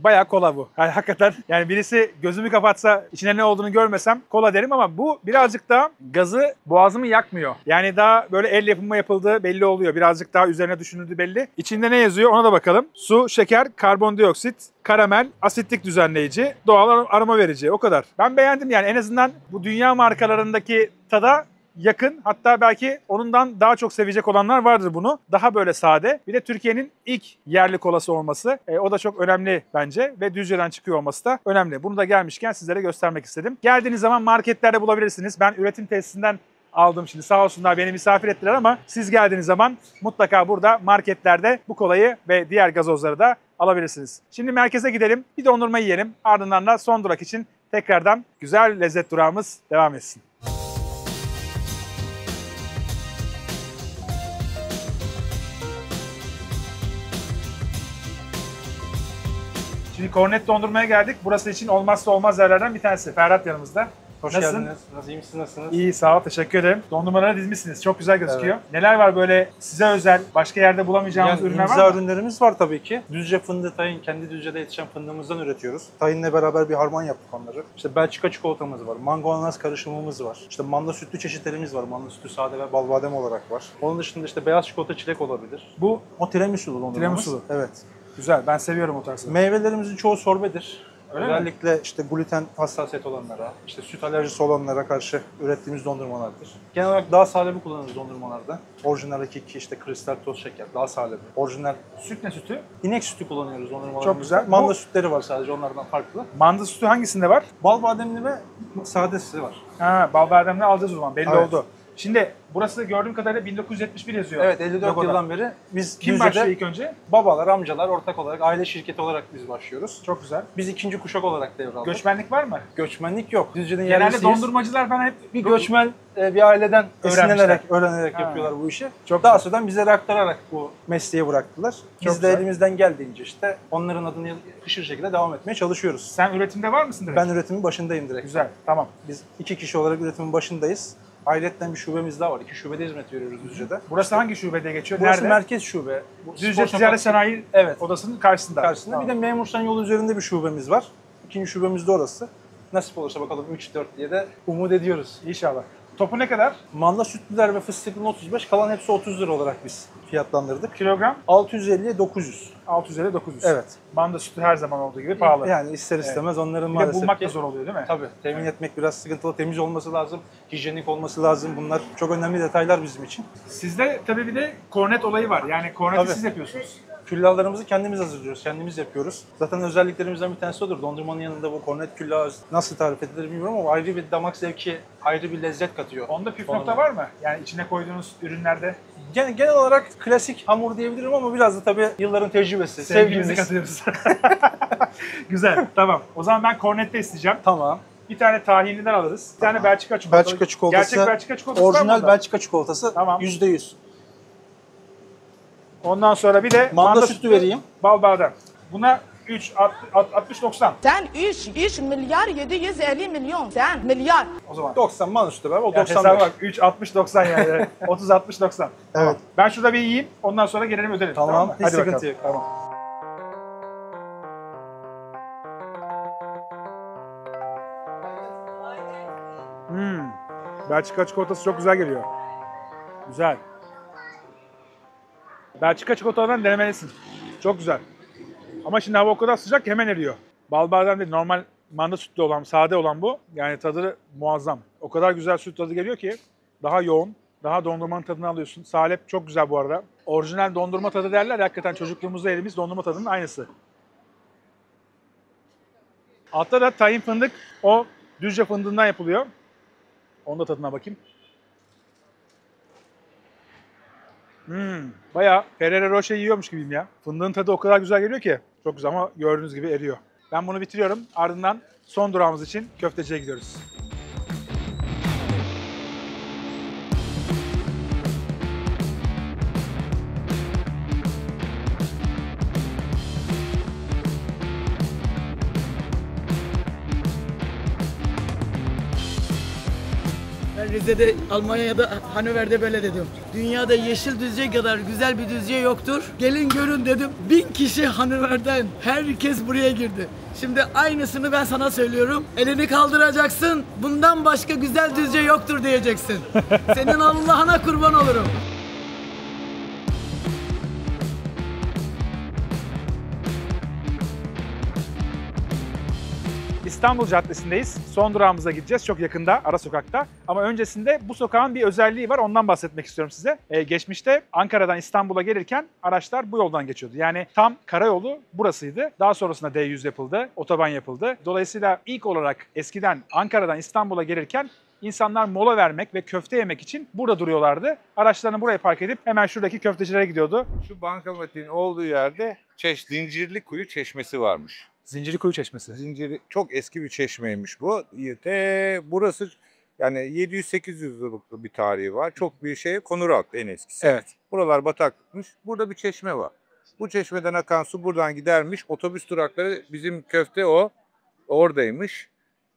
bayağı kola bu. Yani hakikaten yani birisi gözümü kapatsa içine ne olduğunu görmesem kola derim ama bu birazcık daha gazı boğazımı yakmıyor. Yani daha böyle el yapımı yapıldığı belli oluyor. Birazcık daha üzerine düşünüldüğü belli. İçinde ne yazıyor ona da bakalım. Su, şeker, karbondioksit, karamel, asitlik düzenleyici, doğal aroma verici. O kadar. Ben beğendim yani en azından bu dünya markalarındaki tada yakın. Hatta belki onundan daha çok sevecek olanlar vardır bunu. Daha böyle sade. Bir de Türkiye'nin ilk yerli kolası olması. O da çok önemli bence. Ve Düzce'den çıkıyor olması da önemli. Bunu da gelmişken sizlere göstermek istedim. Geldiğiniz zaman marketlerde bulabilirsiniz. Ben üretim tesisinden aldım şimdi. Sağ olsunlar beni misafir ettiler ama siz geldiğiniz zaman mutlaka burada marketlerde bu kolayı ve diğer gazozları da alabilirsiniz. Şimdi merkeze gidelim. Bir dondurma yiyelim. Ardından da son durak için tekrardan güzel lezzet durağımız devam etsin. Şimdi Kornet dondurmaya geldik. Burası için olmazsa olmaz yerlerden bir tanesi. Ferhat yanımızda. Hoş Nasılsın? geldiniz. İyi misiniz? Nasılsınız? İyi, sağ ol. Teşekkür ederim. Dondurmaları dizmişsiniz. Çok güzel gözüküyor. Neler var böyle size özel, başka yerde bulamayacağımız Yani ürünler imza var mı? ürünlerimiz var tabii ki. Düzce fındığı tayin, kendi Düzce'de yetişen fındığımızdan üretiyoruz. Tayinle beraber bir harman yaptık onları. İşte Belçika çikolatamız var, mango ananas karışımımız var. İşte manda sütlü çeşitlerimiz var. Manda sütlü sade ve bal badem olarak var. Onun dışında işte beyaz çikolata çilek olabilir. Bu o tiramisu'lu dondurmamız. Tiramisu'lu. Evet. Güzel. Ben seviyorum o tarzı. Meyvelerimizin çoğu sorbedir. Öyle mi? Özellikle işte gluten hassasiyet olanlara, işte süt alerjisi olanlara karşı ürettiğimiz dondurmalardır. Genel olarak daha salebi kullanırız dondurmalarda. Orijinal hakiki işte kristal toz şeker, daha salebi. Orijinal Süt ne sütü? inek sütü kullanıyoruz dondurmalarımızda. Çok güzel. Manda Bu- sütleri var sadece onlardan farklı. Manda sütü hangisinde var? Bal bademli ve sadesi var. Ha, bal bademden alacağız o zaman. Belli Evet. oldu. Şimdi burası gördüğüm kadarıyla 1971 yazıyor. Evet 54 logoda. yıldan beri biz Kim Düzce'de başlıyor ilk önce? babalar, amcalar ortak olarak aile şirketi olarak biz başlıyoruz. Çok güzel. Biz ikinci kuşak olarak devraldık. Göçmenlik var mı? Göçmenlik yok. Düzce'nin Genelde yerlisiyiz. dondurmacılar falan hep Bir göçmen bir aileden Öğrenmişler. öğrenerek Ha. yapıyorlar bu işi. Çok Daha güzel. sonradan bize aktararak bu mesleği bıraktılar. Biz güzel. de elimizden geldiğince işte onların adını yakışır şekilde devam etmeye çalışıyoruz. Sen üretimde var mısın direkt? Ben üretimin başındayım direkt. Güzel. Tamam. Biz 2 kişi olarak üretimin başındayız. Ayrıca bir şubemiz daha var. 2 şubede hizmet veriyoruz Düzce'de. Burası hangi şubede geçiyor? Burası Nerede? merkez şube. Bu Düzce spor Ticaret sokak- Sanayi Evet. Odası'nın karşısında. karşısında. Tamam. Bir de Memursan yolu üzerinde bir şubemiz var. İkinci şubemiz de orası. Nasip olursa bakalım 3-4 diye de umut ediyoruz. İnşallah. Topu ne kadar? Manda sütlüler ve fıstıklı 35, kalan hepsi 30 lira olarak biz fiyatlandırdık. Kilogram 650'ye 900. 650 900. Evet. Manda sütü her zaman olduğu gibi pahalı. Yani ister istemez onların Bir de maalesef bulmak ki... da zor oluyor değil mi? Tabii. Temin etmek biraz sıkıntılı. Temiz olması lazım. Hijyenik olması lazım. Bunlar çok önemli detaylar bizim için. Sizde tabii bir de kornet olayı var. Yani korneti Tabii. siz yapıyorsunuz. Küllallarımızı kendimiz hazırlıyoruz, kendimiz yapıyoruz. Zaten özelliklerimizden bir tanesi odur. Dondurmanın yanında bu kornet küllahı nasıl tarif edilir bilmiyorum ama ayrı bir damak zevki, ayrı bir lezzet katıyor. Onda püf Dondurma. nokta var mı? Yani içine koyduğunuz ürünlerde Genel olarak klasik hamur diyebilirim ama biraz da tabii yılların tecrübesi, sevginizi sevgimiz. katıyoruz. Güzel, tamam. O zaman ben kornette isteyeceğim. Tamam. Bir tane tahiniden alırız. Bir tane Belçika çikolatası. Belçika çikolatası. Gerçek Belçika çikolatası var mı Orijinal onda? Belçika çikolatası Tamam. %100. Ondan sonra bir de Manda sütü vereyim. Bal badem. Buna 60-90. Sen 3 milyar 750 milyon. Sen milyar. O zaman. 90 man üstü be, o Ya 95. hesaba bak 3-60-90 yani. 30-60-90. Evet. Tamam. Ben şurada bir yiyeyim. Ondan sonra gelelim öderim. Tamam, mı? hiç Hadi sıkıntı bakalım. yok. Tamam. Belçika çikolatası çok güzel geliyor. Güzel. Belçika çikolatalarından denemelisin. Çok güzel. Ama şimdi hava o kadar sıcak ki hemen eriyor. Bal badem değil, normal manda sütlü olan, sade olan bu. Yani tadı muazzam. O kadar güzel süt tadı geliyor ki daha yoğun, daha dondurmanın tadını alıyorsun. Salep çok güzel bu arada. Orijinal dondurma tadı derler. Hakikaten çocukluğumuzda yediğimiz dondurma tadının aynısı. Altta da tahin fındık. O Düzce fındığından yapılıyor. Onun da tadına bakayım. Bayağı Ferrero Rocher yiyormuş gibiyim ya. Fındığın tadı o kadar güzel geliyor ki. Çok güzel ama gördüğünüz gibi eriyor. Ben bunu bitiriyorum. Ardından son durağımız için köfteciye gidiyoruz. Rize'de, Almanya'da, Hannover'de böyle dedim. Dünyada yeşil Düzce kadar güzel bir Düzce yoktur. Gelin görün dedim. 1000 kişi Hannover'den, herkes buraya girdi. Şimdi aynısını ben sana söylüyorum. Elini kaldıracaksın. Bundan başka güzel Düzce yoktur diyeceksin. Senin Allah'ına kurban olurum. İstanbul Caddesi'ndeyiz. Son durağımıza gideceğiz. Çok yakında, ara sokakta. Ama öncesinde bu sokağın bir özelliği var. Ondan bahsetmek istiyorum size. Geçmişte Ankara'dan İstanbul'a gelirken araçlar bu yoldan geçiyordu. Yani tam karayolu burasıydı. Daha sonrasında D100 yapıldı, otoban yapıldı. Dolayısıyla ilk olarak eskiden Ankara'dan İstanbul'a gelirken İnsanlar mola vermek ve köfte yemek için burada duruyorlardı. Araçlarını buraya park edip hemen şuradaki köftecilere gidiyordu. Şu bankamatiğin olduğu yerde Zincirlikuyu Çeşmesi varmış. Zincirlikuyu Çeşmesi. Çok eski bir çeşmeymiş bu. Burası yani 700-800 yıllık bir tarihi var. Çok bir şey Konurak en eskisi. Evet. Buralar batakmış. Burada bir çeşme var. Bu çeşmeden akan su buradan gidermiş. Otobüs durakları bizim köfte oradaymış.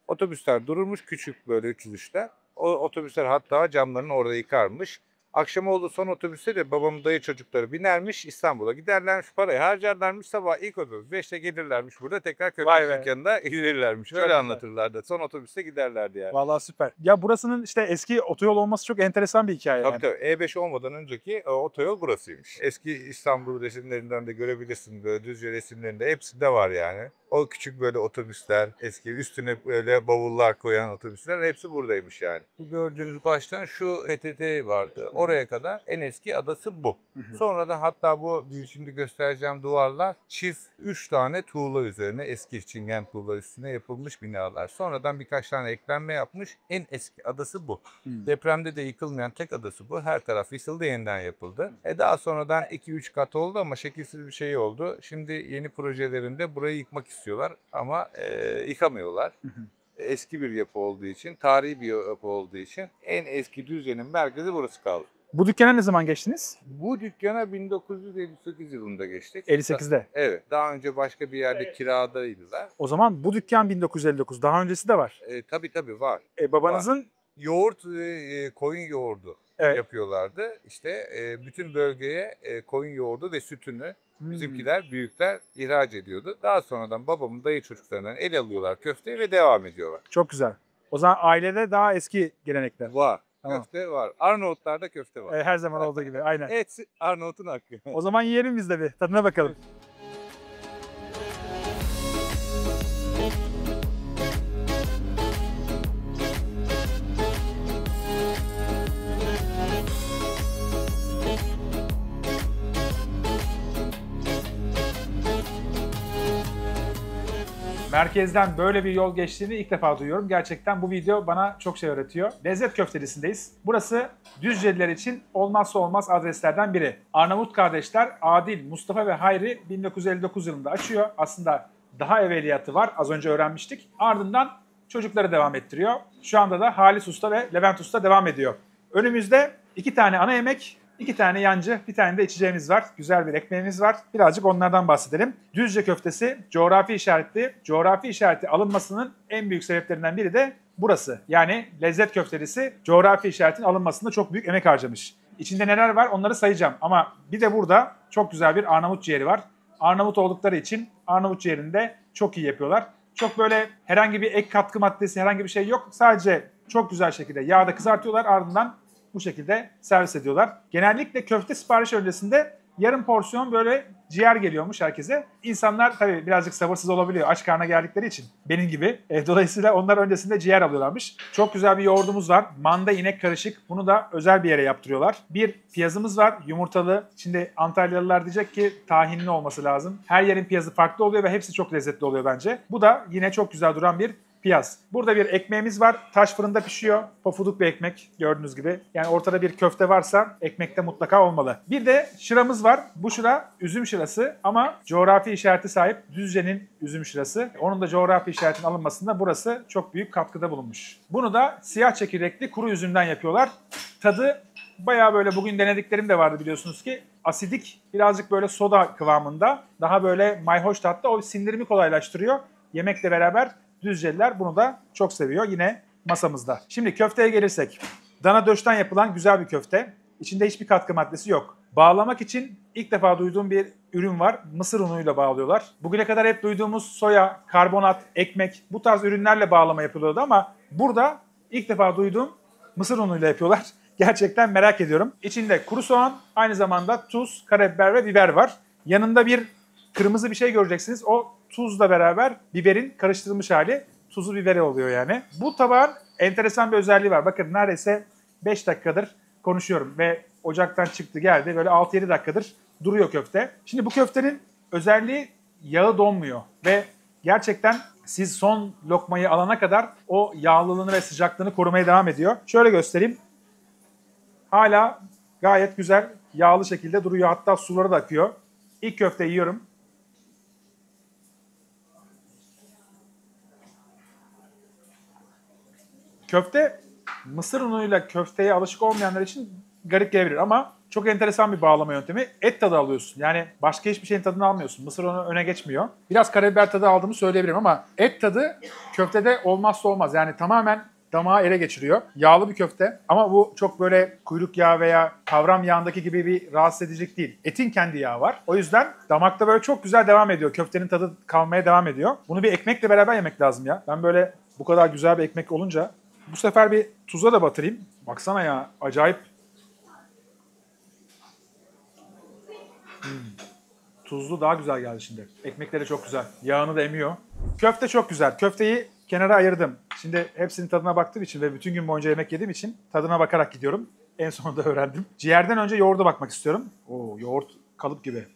Otobüsler dururmuş küçük böyle 303'ler. O otobüsler hatta camlarını orada yıkarmış. Akşam oldu son otobüste de babamın dayı çocukları binermiş İstanbul'a giderlermiş parayı harcarlarmış sabah ilk otobüs 5'te gelirlermiş burada tekrar köfte dükkanına giderlermiş. Öyle anlatırlardı. Son otobüste giderlerdi yani. Vallahi süper. Ya burasının işte eski otoyol olması çok enteresan bir hikaye. Tabii yani. tabii. E5 olmadan önceki otoyol burasıymış. Eski İstanbul resimlerinden de görebilirsin böyle Düzce resimlerinde hepsinde var yani. O küçük böyle otobüsler, eski üstüne böyle bavullar koyan otobüsler hepsi buradaymış yani. Bu gördüğünüz baştan şu PTT vardı. Oraya kadar en eski adası bu. Sonradan hatta bu şimdi göstereceğim duvarlar çift 3 tane tuğla üzerine eski çingen tuğla üstüne yapılmış binalar. Sonradan birkaç tane eklenme yapmış. En eski adası bu. Depremde de yıkılmayan tek adası bu. Her taraf yıkıldı yeniden yapıldı. Daha sonradan 2-3 kat oldu ama şekilsiz bir şey oldu. Şimdi yeni projelerinde burayı yıkmak istiyorlar ama yıkamıyorlar. Eski bir yapı olduğu için, tarihi bir yapı olduğu için en eski Düzce'nin merkezi burası kaldı. Bu dükkana ne zaman geçtiniz? Bu dükkana 1958 yılında geçtik. 58'de. Evet. Daha önce başka bir yerde kiradaydılar. O zaman bu dükkan 1959. Daha öncesi de var. Tabii var. Babanızın Yoğurt, koyun yoğurdu Evet. yapıyorlardı. İşte bütün bölgeye koyun yoğurdu ve sütünü bizimkiler, büyükler ihraç ediyordu. Daha sonradan babamın dayı çocuklarından el alıyorlar köfteyi ve devam ediyorlar. Çok güzel. O zaman ailede daha eski gelenekler. Var. Tamam. Köfte var. Arnavutlarda köfte var. Her zaman olduğu gibi. Aynen. Et Arnavut'un hakkı. O zaman yiyelim biz de bir. Tadına bakalım. Merkezden böyle bir yol geçtiğini ilk defa duyuyorum. Gerçekten bu video bana çok şey öğretiyor. Lezzet Köftecisi'ndeyiz. Burası Düzceliler için olmazsa olmaz adreslerden biri. Arnavut kardeşler Adil, Mustafa ve Hayri 1959 yılında açıyor. Aslında daha evveliyatı var. Az önce öğrenmiştik. Ardından çocukları devam ettiriyor. Şu anda da Halis Usta ve Levent Usta devam ediyor. Önümüzde 2 tane ana yemek, 2 tane yancı, bir tane de içeceğimiz var. Güzel bir ekmeğimiz var. Birazcık onlardan bahsedelim. Düzce köftesi coğrafi işaretli. Coğrafi işareti alınmasının en büyük sebeplerinden biri de burası. Yani lezzet köftecisi coğrafi işaretin alınmasında çok büyük emek harcamış. İçinde neler var onları sayacağım. Ama bir de burada çok güzel bir Arnavut ciğeri var. Arnavut oldukları için Arnavut ciğerini de çok iyi yapıyorlar. Çok böyle herhangi bir ek katkı maddesi, herhangi bir şey yok. Sadece çok güzel şekilde yağda kızartıyorlar, ardından bu şekilde servis ediyorlar. Genellikle köfte sipariş öncesinde yarım porsiyon böyle ciğer geliyormuş herkese. İnsanlar tabii birazcık sabırsız olabiliyor aç karnına geldikleri için. Benim gibi. Dolayısıyla onlar öncesinde ciğer alıyorlarmış. Çok güzel bir yoğurdumuz var. Manda inek karışık. Bunu da özel bir yere yaptırıyorlar. Bir piyazımız var. Yumurtalı. Şimdi Antalyalılar diyecek ki tahinli olması lazım. Her yerin piyazı farklı oluyor ve hepsi çok lezzetli oluyor bence. Bu da yine çok güzel duran bir piyaz. Burada bir ekmeğimiz var. Taş fırında pişiyor. Pofuduk bir ekmek gördüğünüz gibi. Yani ortada bir köfte varsa ekmekte mutlaka olmalı. Bir de şıramız var. Bu şıra üzüm şırası ama coğrafi işareti sahip Düzce'nin üzüm şırası. Onun da coğrafi işaretin alınmasında burası çok büyük katkıda bulunmuş. Bunu da siyah çekirdekli kuru üzümden yapıyorlar. Tadı bayağı böyle bugün denediklerim de vardı biliyorsunuz ki. Asidik, birazcık böyle soda kıvamında. Daha böyle mayhoş tatlı. O sindirimi kolaylaştırıyor. Yemekle beraber Düzceliler bunu da çok seviyor. Yine masamızda. Şimdi köfteye gelirsek. Dana döşten yapılan güzel bir köfte. İçinde hiçbir katkı maddesi yok. Bağlamak için ilk defa duyduğum bir ürün var. Mısır unuyla bağlıyorlar. Bugüne kadar hep duyduğumuz soya, karbonat, ekmek bu tarz ürünlerle bağlama yapılıyordu ama burada ilk defa duyduğum mısır unuyla yapıyorlar. Gerçekten merak ediyorum. İçinde kuru soğan, aynı zamanda tuz, karabiber ve biber var. Yanında bir kırmızı bir şey göreceksiniz. O tuzla beraber biberin karıştırılmış hali. Tuzu biberi oluyor yani. Bu tabağın enteresan bir özelliği var. Bakın neredeyse 5 dakikadır konuşuyorum ve ocaktan çıktı geldi. Böyle 6-7 dakikadır duruyor köfte. Şimdi bu köftenin özelliği yağı donmuyor ve gerçekten siz son lokmayı alana kadar o yağlılığını ve sıcaklığını korumaya devam ediyor. Şöyle göstereyim. Hala gayet güzel yağlı şekilde duruyor. Hatta suları da akıyor. İlk köfteyi yiyorum. Köfte mısır unuyla köfteye alışık olmayanlar için garip gelebilir ama çok enteresan bir bağlama yöntemi. Et tadı alıyorsun. Yani başka hiçbir şeyin tadını almıyorsun. Mısır unu öne geçmiyor. Biraz karabiber tadı aldığımı söyleyebilirim ama et tadı köftede olmazsa olmaz. Yani tamamen damağı ele geçiriyor. Yağlı bir köfte ama bu çok böyle kuyruk yağı veya kavram yağındaki gibi bir rahatsız edicilik değil. Etin kendi yağı var. O yüzden damakta böyle çok güzel devam ediyor. Köftenin tadı kalmaya devam ediyor. Bunu bir ekmekle beraber yemek lazım ya. Ben böyle bu kadar güzel bir ekmek olunca bu sefer bir tuza da batırayım. Baksana ya, acayip. Tuzlu daha güzel geldi şimdi. Ekmekleri çok güzel. Yağını da emiyor. Köfte çok güzel. Köfteyi kenara ayırdım. Şimdi hepsinin tadına baktığım için ve bütün gün boyunca yemek yediğim için tadına bakarak gidiyorum. En sonunda öğrendim. Ciğerden önce yoğurda bakmak istiyorum. Oo, yoğurt kalıp gibi.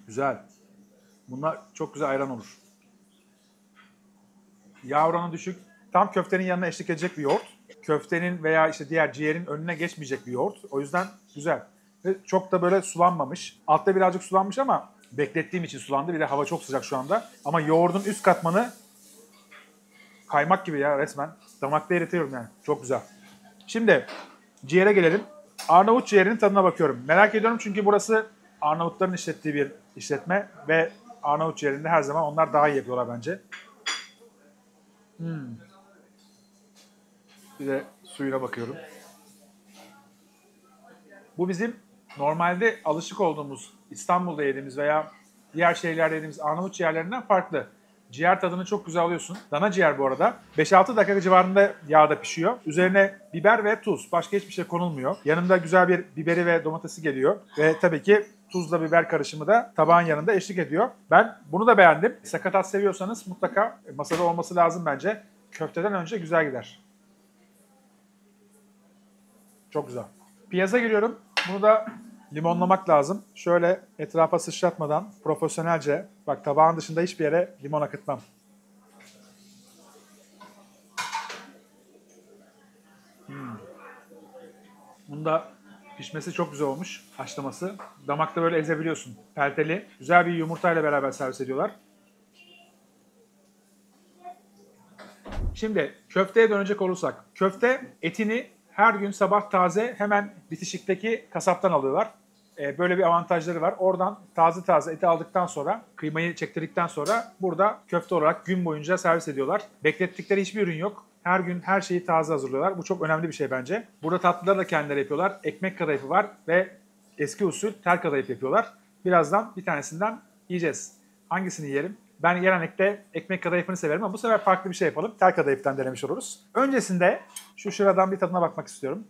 Güzel. Bunlar çok güzel ayran olur. Yağ oranı düşük. Tam köftenin yanına eşlik edecek bir yoğurt. Köftenin veya işte diğer ciğerin önüne geçmeyecek bir yoğurt. O yüzden güzel. Ve çok da böyle sulanmamış. Altta birazcık sulanmış ama beklettiğim için sulandı. Bir de hava çok sıcak şu anda. Ama yoğurdun üst katmanı kaymak gibi ya resmen. Damakta eritiyorum yani. Çok güzel. Şimdi ciğere gelelim. Arnavut ciğerinin tadına bakıyorum. Merak ediyorum çünkü burası Arnavutların işlettiği bir işletme ve Arnavut ciğerinde her zaman onlar daha iyi yapıyorlar bence. Bir de suyuna bakıyorum. Bu bizim normalde alışık olduğumuz İstanbul'da yediğimiz veya diğer şehirlerde yediğimiz Arnavut ciğerlerinden farklı. Ciğer tadını çok güzel alıyorsun. Dana ciğer bu arada. 5-6 dakika civarında yağda pişiyor. Üzerine biber ve tuz. Başka hiçbir şey konulmuyor. Yanında güzel bir biberi ve domatesi geliyor. Ve tabii ki tuzla biber karışımı da tabağın yanında eşlik ediyor. Ben bunu da beğendim. Sakatat seviyorsanız mutlaka masada olması lazım bence. Köfteden önce güzel gider. Çok güzel. Piyaza giriyorum. Bunu da limonlamak lazım. Şöyle etrafa sıçratmadan profesyonelce, bak tabağın dışında hiçbir yere limon akıtmam. Bunda pişmesi çok güzel olmuş. Haşlaması. Damakta böyle ezebiliyorsun. Pelteli. Güzel bir yumurtayla beraber servis ediyorlar. Şimdi köfteye dönecek olursak. Köfte etini her gün sabah taze hemen bitişikteki kasaptan alıyorlar. Böyle bir avantajları var. Oradan taze eti aldıktan sonra, kıymayı çektirdikten sonra burada köfte olarak gün boyunca servis ediyorlar. Beklettikleri hiçbir ürün yok. Her gün her şeyi taze hazırlıyorlar. Bu çok önemli bir şey bence. Burada tatlıları da kendileri yapıyorlar. Ekmek kadayıfı var ve eski usul tel kadayıf yapıyorlar. Birazdan bir tanesinden yiyeceğiz. Hangisini yiyelim? Ben genellikle ekmek kadayıfını severim ama bu sefer farklı bir şey yapalım. Tel kadayıftan denemiş oluruz. Öncesinde şu şuradan bir tadına bakmak istiyorum.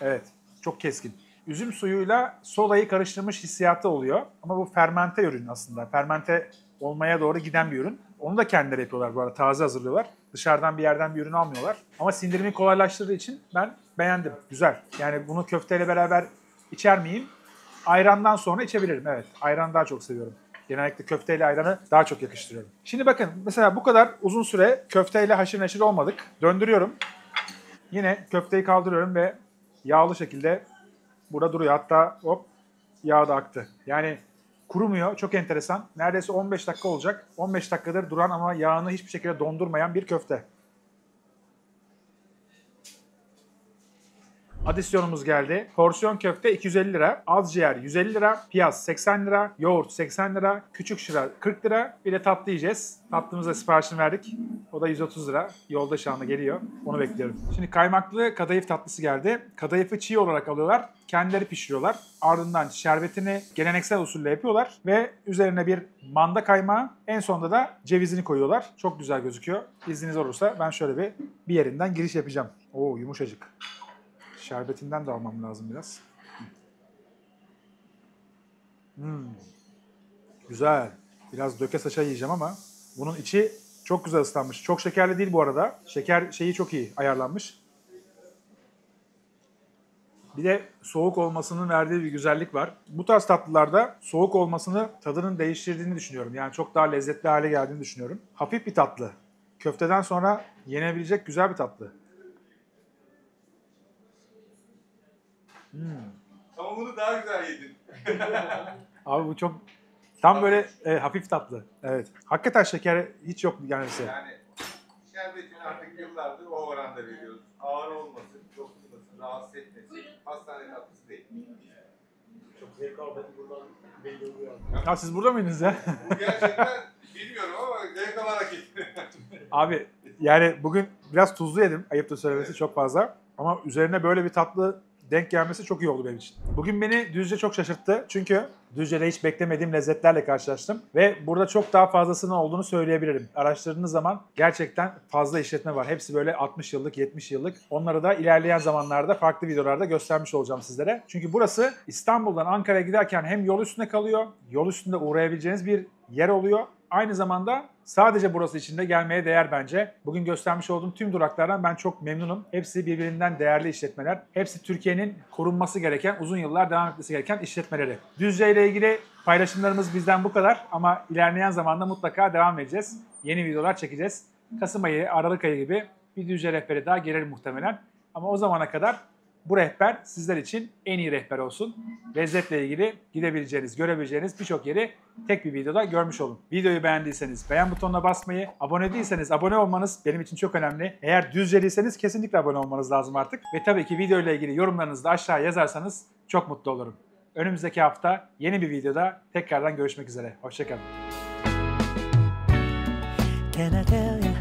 Evet, çok keskin. Üzüm suyuyla sodayı karıştırmış hissiyatı oluyor. Ama bu fermente ürün aslında. Fermente olmaya doğru giden bir ürün. Onu da kendileri yapıyorlar bu arada. Taze hazırlıyorlar. Dışarıdan bir yerden bir ürün almıyorlar. Ama sindirimi kolaylaştırdığı için ben beğendim. Güzel. Yani bunu köfteyle beraber içer miyim? Ayrandan sonra içebilirim. Evet, ayran daha çok seviyorum. Genellikle köfteyle ayranı daha çok yakıştırıyorum. Şimdi bakın mesela bu kadar uzun süre köfteyle haşır neşir olmadık. Döndürüyorum. Yine köfteyi kaldırıyorum ve yağlı şekilde burada duruyor. Hatta hop yağ da aktı. Yani kurumuyor. Çok enteresan. Neredeyse 15 dakika olacak. 15 dakikadır duran ama yağını hiçbir şekilde dondurmayan bir köfte. Adisyonumuz geldi. Porsiyon köfte 250 lira, az ciğer 150 lira, piyaz 80 lira, yoğurt 80 lira, küçük şıra 40 lira. Bir de tatlı yiyeceğiz. Tatlımıza siparişini verdik. O da 130 lira. Yolda şu anda geliyor. Onu bekliyorum. Şimdi kaymaklı kadayıf tatlısı geldi. Kadayıfı çiğ olarak alıyorlar. Kendileri pişiriyorlar. Ardından şerbetini geleneksel usulle yapıyorlar. Ve üzerine bir manda kaymağı. En sonunda da cevizini koyuyorlar. Çok güzel gözüküyor. İzniniz olursa ben şöyle bir yerinden giriş yapacağım. Oo, yumuşacık. Şerbetinden de almam lazım biraz. Güzel. Biraz döke saça yiyeceğim ama bunun içi çok güzel ıslanmış. Çok şekerli değil bu arada. Şeker şeyi çok iyi ayarlanmış. Bir de soğuk olmasının verdiği bir güzellik var. Bu tarz tatlılarda soğuk olmasını tadının değiştirdiğini düşünüyorum. Yani çok daha lezzetli hale geldiğini düşünüyorum. Hafif bir tatlı. Köfteden sonra yenebilecek güzel bir tatlı. Ama bunu daha güzel yedin. Abi bu çok tam böyle hafif tatlı. Evet. Hakikaten şeker hiç yok yani. Yani şerbetini artık yıllardır o oranda veriyoruz. Ağır olmasın, çok olmasın, rahatsız etmesin. Hastane tatlısı değil. Çok zevk aldım buradan belli oluyor. Ya siz burada mıydınız ya? Bu gerçekten bilmiyorum ama zevk alarak yedim. Abi yani bugün biraz tuzlu yedim. Ayıptır söylemesi çok fazla. Ama üzerine böyle bir tatlı denk gelmesi çok iyi oldu benim için. Bugün beni Düzce çok şaşırttı. Çünkü Düzce'de hiç beklemediğim lezzetlerle karşılaştım. Ve burada çok daha fazlasının olduğunu söyleyebilirim. Araştırdığınız zaman gerçekten fazla işletme var. Hepsi böyle 60 yıllık, 70 yıllık. Onları da ilerleyen zamanlarda farklı videolarda göstermiş olacağım sizlere. Çünkü burası İstanbul'dan Ankara'ya giderken hem yol üstünde kalıyor, yol üstünde uğrayabileceğiniz bir yer oluyor. Aynı zamanda sadece burası için de gelmeye değer bence. Bugün göstermiş olduğum tüm duraklardan ben çok memnunum. Hepsi birbirinden değerli işletmeler. Hepsi Türkiye'nin korunması gereken, uzun yıllar devam etmesi gereken işletmeleri. Düzce ile ilgili paylaşımlarımız bizden bu kadar ama ilerleyen zamanda mutlaka devam edeceğiz. Yeni videolar çekeceğiz. Kasım ayı, Aralık ayı gibi bir Düzce rehberi daha gelir muhtemelen. Ama o zamana kadar bu rehber sizler için en iyi rehber olsun. Lezzetle ilgili gidebileceğiniz, görebileceğiniz birçok yeri tek bir videoda görmüş olun. Videoyu beğendiyseniz beğen butonuna basmayı, abone değilseniz abone olmanız benim için çok önemli. Eğer Düzceliyseniz kesinlikle abone olmanız lazım artık. Ve tabii ki video ile ilgili yorumlarınızı da aşağıya yazarsanız çok mutlu olurum. Önümüzdeki hafta yeni bir videoda tekrardan görüşmek üzere. Hoşçakalın. Can I tell you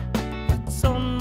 what's on